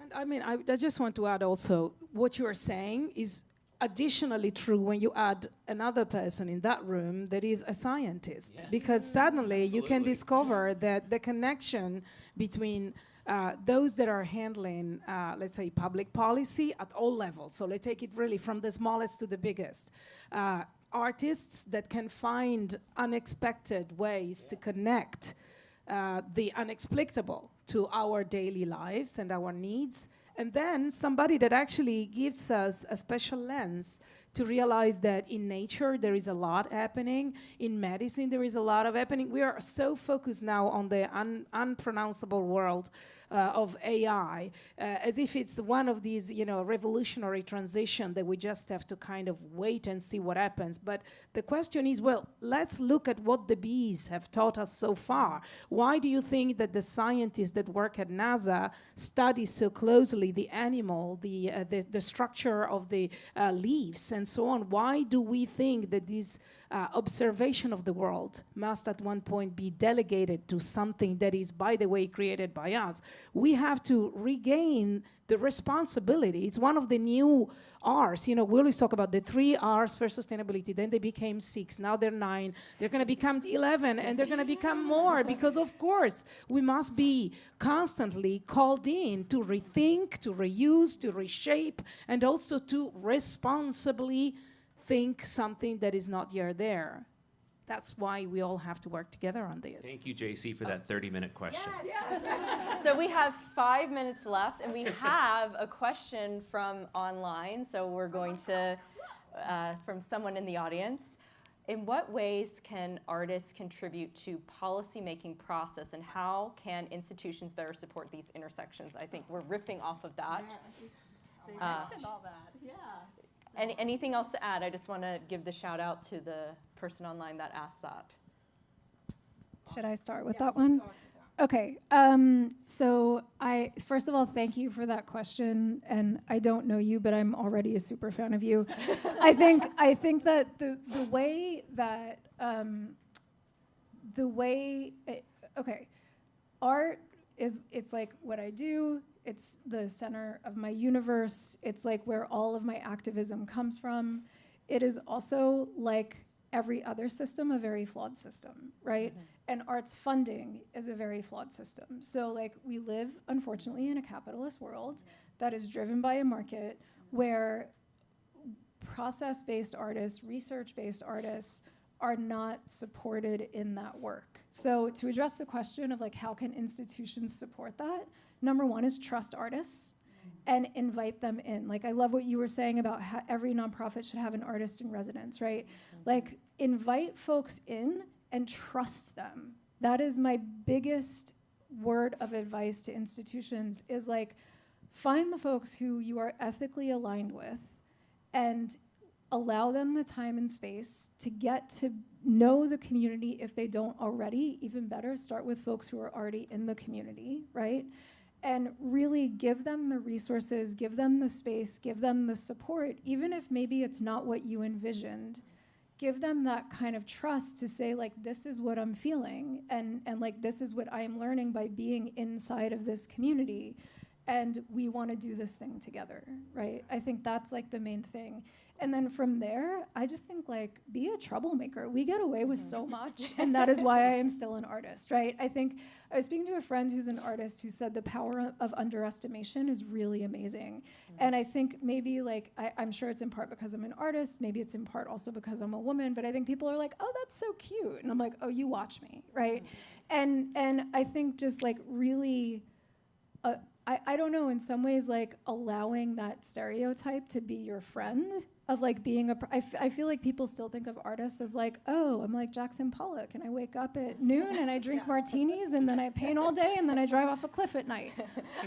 And I mean, I just want to add also, what you are saying is additionally true when you add another person in that room that is a scientist. Yes. Because suddenly you can Absolutely. discover that the connection between those that are handling, let's say, public policy at all levels. So let's take it really from the smallest to the biggest. Artists that can find unexpected ways to connect the unexplicable to our daily lives and our needs. And then somebody that actually gives us a special lens to realize that in nature there is a lot happening, in medicine there is a lot of happening. We are so focused now on the unpronounceable world of AI, as if it's one of these, revolutionary transition that we just have to kind of wait and see what happens. But the question is, well, let's look at what the bees have taught us so far. Why do you think that the scientists that work at NASA study so closely the animal, the structure of the leaves and so on? Why do we think that this observation of the world must at one point be delegated to something that is, by the way, created by us? We have to regain the responsibility. It's one of the new R's. We always talk about the 3 R's for sustainability. Then they became 6. Now they're 9. They're going to become 11, and they're going to become more, because, of course, we must be constantly called in to rethink, to reuse, to reshape, and also to responsibly think something that is not yet there. That's why we all have to work together on this. Thank you, JC, for that 30-minute question. So we have 5 minutes left, and we have a question from online. So we're going to, from someone in the audience. In what ways can artists contribute to policy-making process, and how can institutions better support these intersections? I think we're riffing off of that. Yes. They mentioned all that, yeah. Anything else to add? I just want to give the shout out to the person online that asked that. Should I start with that one? Okay. So first of all, thank you for that question. And I don't know you, but I'm already a super fan of you. I think that the way that art is, it's like what I do. It's the center of my universe. It's like where all of my activism comes from. It is also, like every other system, a very flawed system, right? Mm-hmm. And arts funding is a very flawed system. So like we live, unfortunately, in a capitalist world that is driven by a market where process-based artists, research-based artists are not supported in that work. So to address the question of like how can institutions support that, number one is trust artists and invite them in. Like I love what you were saying about how every nonprofit should have an artist in residence, right? Like invite folks in and trust them. That is my biggest word of advice to institutions is like, find the folks who you are ethically aligned with and allow them the time and space to get to know the community if they don't already. Even better, start with folks who are already in the community, right? And really give them the resources, give them the space, give them the support, even if maybe it's not what you envisioned. Give them that kind of trust to say, like, this is what I'm feeling, and like, this is what I am learning by being inside of this community, and we want to do this thing together, right? I think that's like the main thing. And then from there, I just think, like, be a troublemaker. We get away with so much, and that is why I am still an artist, right? I think I was speaking to a friend who's an artist who said the power of underestimation is really amazing. And I think maybe, like, I'm sure it's in part because I'm an artist, maybe it's in part also because I'm a woman, but I think people are like, oh, that's so cute. And I'm like, oh, you watch me, right? And I think just, like, really, I don't know, in some ways, like, allowing that stereotype to be your friend of, like, being I feel like people still think of artists as like, oh, I'm like Jackson Pollock, and I wake up at noon and I drink martinis and then I paint all day and then I drive off a cliff at night.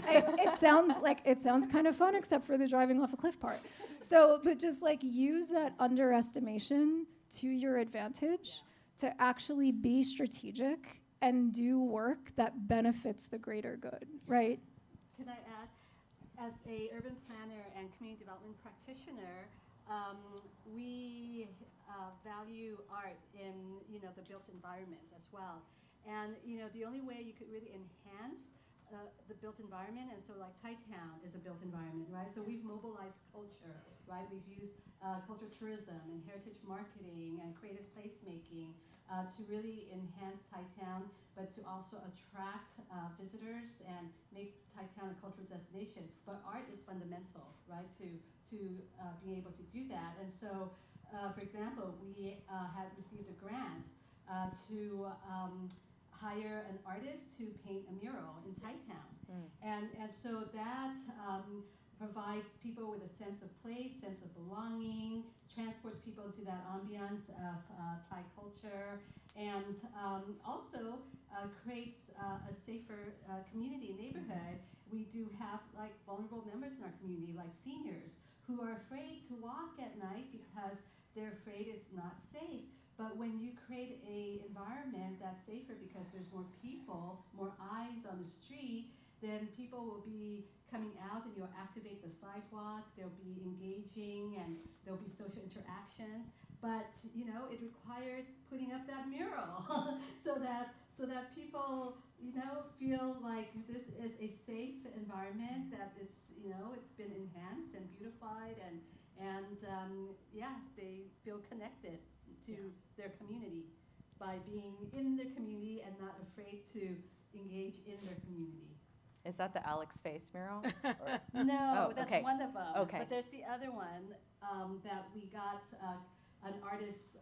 It sounds kind of fun, except for the driving off a cliff part. So, but just, like, use that underestimation to your advantage to actually be strategic and do work that benefits the greater good, right? Can I add, as a urban planner and community development practitioner, we value art in, you know, the built environment as well. And, you know, the only way you could really enhance the built environment, and so, like, Thai Town is a built environment, right? So we've mobilized culture, right? We've used cultural tourism and heritage marketing and creative placemaking to really enhance Thai Town, but to also attract visitors and make Thai Town a cultural destination. But art is fundamental, right, to being able to do that. And so, for example, we had received a grant to hire an artist to paint a mural in Thai Town. And so that provides people with a sense of place, sense of belonging, transports people to that ambiance of Thai culture, and also creates a safer community and neighborhood. We do have, like, vulnerable members in our community, like seniors, who are afraid to walk at night because they're afraid it's not safe. But when you create an environment that's safer because there's more people, more eyes on the street, then people will be coming out and you'll activate the sidewalk, they'll be engaging, and there'll be social interactions. But, you know, it required putting up that mural so that people, you know, feel like this is a safe environment, that it's, you know, it's been enhanced and beautified, and yeah, they feel connected to their community by being in their community and not afraid to engage in their community. Is that the Alex Face mural? No, Oh, that's okay. one of them. Okay. But there's the other one that we got an artist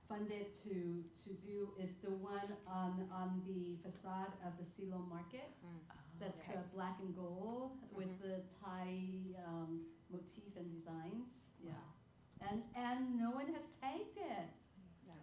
funded to do, is the one on the facade of the Silo Market. That's okay. Black and gold with the Thai motif and designs. Yeah. And no one has tagged it.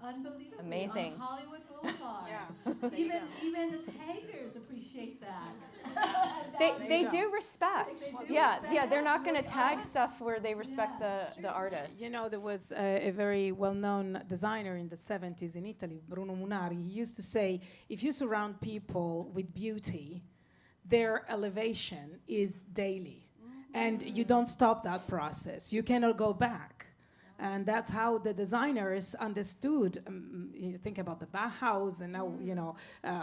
Unbelievable. Amazing. On Hollywood Boulevard. Yeah. Even the taggers appreciate that. They do respect. They do Yeah, respect yeah. They're not going to the tag art. stuff where they respect Yes, the true. artist. You know, there was a very well-known designer in the 70s in Italy, Bruno Munari. He used to say, if you surround people with beauty, their elevation is daily. And you don't stop that process. You cannot go back. And that's how the designers understood. You think about the Bauhaus and now, you know,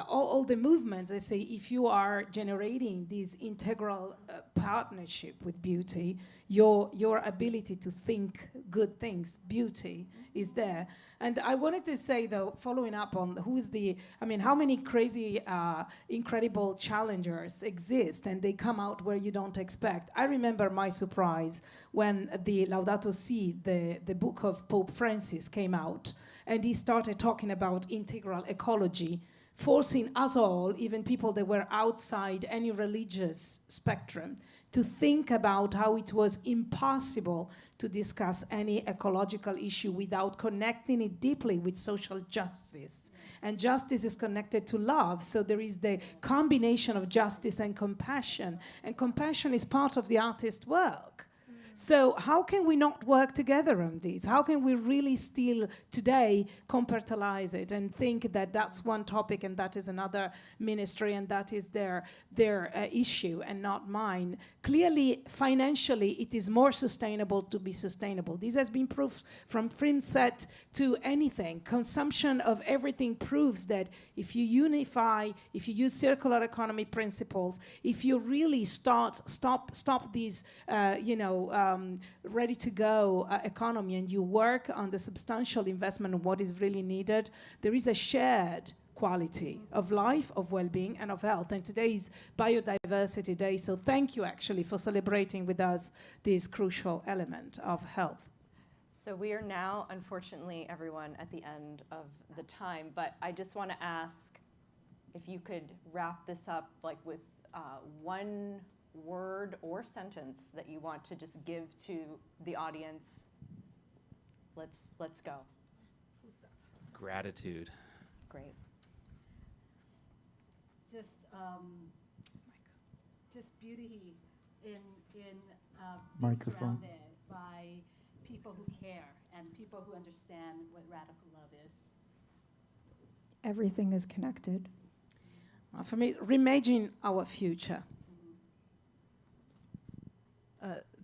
all the movements. They say if you are generating this integral partnership with beauty, your ability to think good things, beauty, is there. And I wanted to say, though, following up on how many crazy, incredible challengers exist and they come out where you don't expect. I remember my surprise when the Laudato Si, the book of Pope Francis, came out, and he started talking about integral ecology, forcing us all, even people that were outside any religious spectrum, to think about how it was impossible to discuss any ecological issue without connecting it deeply with social justice. And justice is connected to love, so there is the combination of justice and compassion is part of the artist's work. So how can we not work together on this? How can we really still today compartmentalize it and think that that's one topic and that is another ministry and that is their issue and not mine? Clearly, financially, it is more sustainable to be sustainable. This has been proved from film set to anything. Consumption of everything proves that if you unify, if you use circular economy principles, if you really stop these, ready-to-go economy and you work on the substantial investment of what is really needed, there is a shared quality of life, of well-being, and of health. And today is Biodiversity Day, so thank you actually for celebrating with us this crucial element of health. So we are now, unfortunately, everyone, at the end of the time, but I just want to ask if you could wrap this up like with one word or sentence that you want to just give to the audience. Let's go. Gratitude. Great. Just beauty in being Microphone. surrounded by people who care and people who understand what radical love is. Everything is connected. For me, reimagine our future.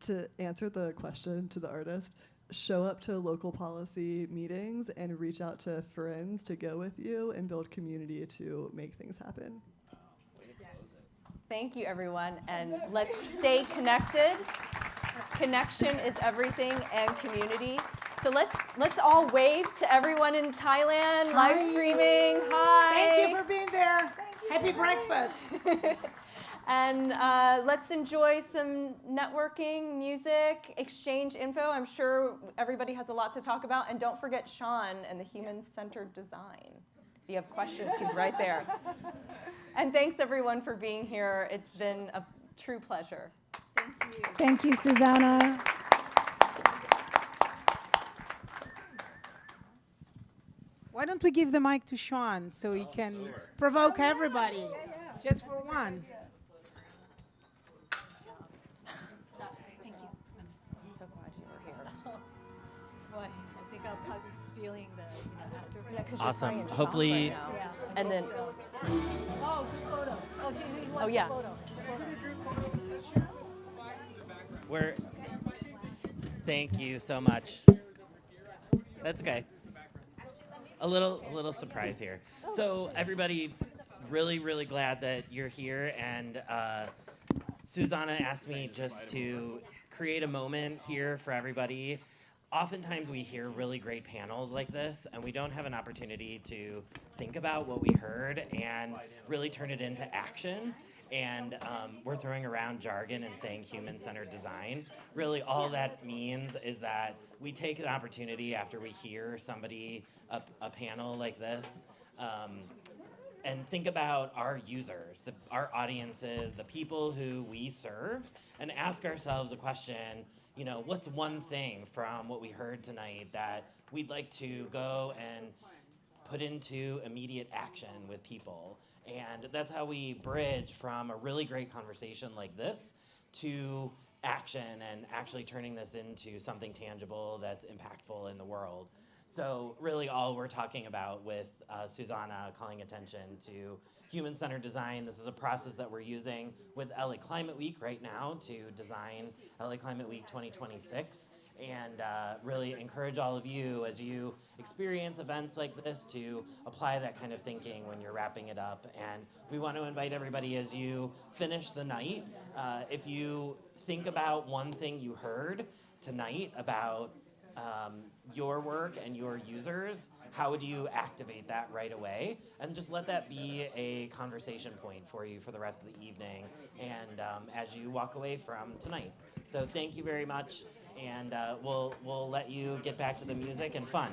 To answer the question to the artist, show up to local policy meetings and reach out to friends to go with you and build community to make things happen. Thank you, everyone, and let's stay connected. Connection is everything, and community. So let's all wave to everyone in Thailand, Hi. live streaming. Hi. Thank you for being there. Happy breakfast. And let's enjoy some networking, music, exchange info. I'm sure everybody has a lot to talk about. And don't forget Sean and the human-centered design. If you have questions, he's right there. And thanks, everyone, for being here. It's been a true pleasure. Thank you. Thank you, Susanna. Why don't we give the mic to Sean so he can provoke everybody, just for one. Thank you. I'm so glad you were here. Boy, I think I was feeling the after. Yeah, 'cause Awesome. you're playing Hopefully- Sean right now. Yeah. And then, Oh, good photo. Oh, he wants Oh, yeah. the photo. We're. Thank you so much. That's okay. A little surprise here. So everybody, really glad that you're here, and Susanna asked me just to create a moment here for everybody. Oftentimes we hear really great panels like this, and we don't have an opportunity to think about what we heard and really turn it into action. And we're throwing around jargon and saying human-centered design. Really, all that means is that we take an opportunity after we hear somebody, a panel like this, and think about our users, our audiences, the people who we serve, and ask ourselves a question, what's one thing from what we heard tonight that we'd like to go and put into immediate action with people? And that's how we bridge from a really great conversation like this to action and actually turning this into something tangible that's impactful in the world. So really all we're talking about with Susanna calling attention to human-centered design, this is a process that we're using with LA Climate Week right now to design LA Climate Week 2026. And really encourage all of you as you experience events like this to apply that kind of thinking when you're wrapping it up. And we want to invite everybody as you finish the night, if you think about one thing you heard tonight about your work and your users, how would you activate that right away? And just let that be a conversation point for you for the rest of the evening and as you walk away from tonight. So thank you very much. And we'll let you get back to the music and fun.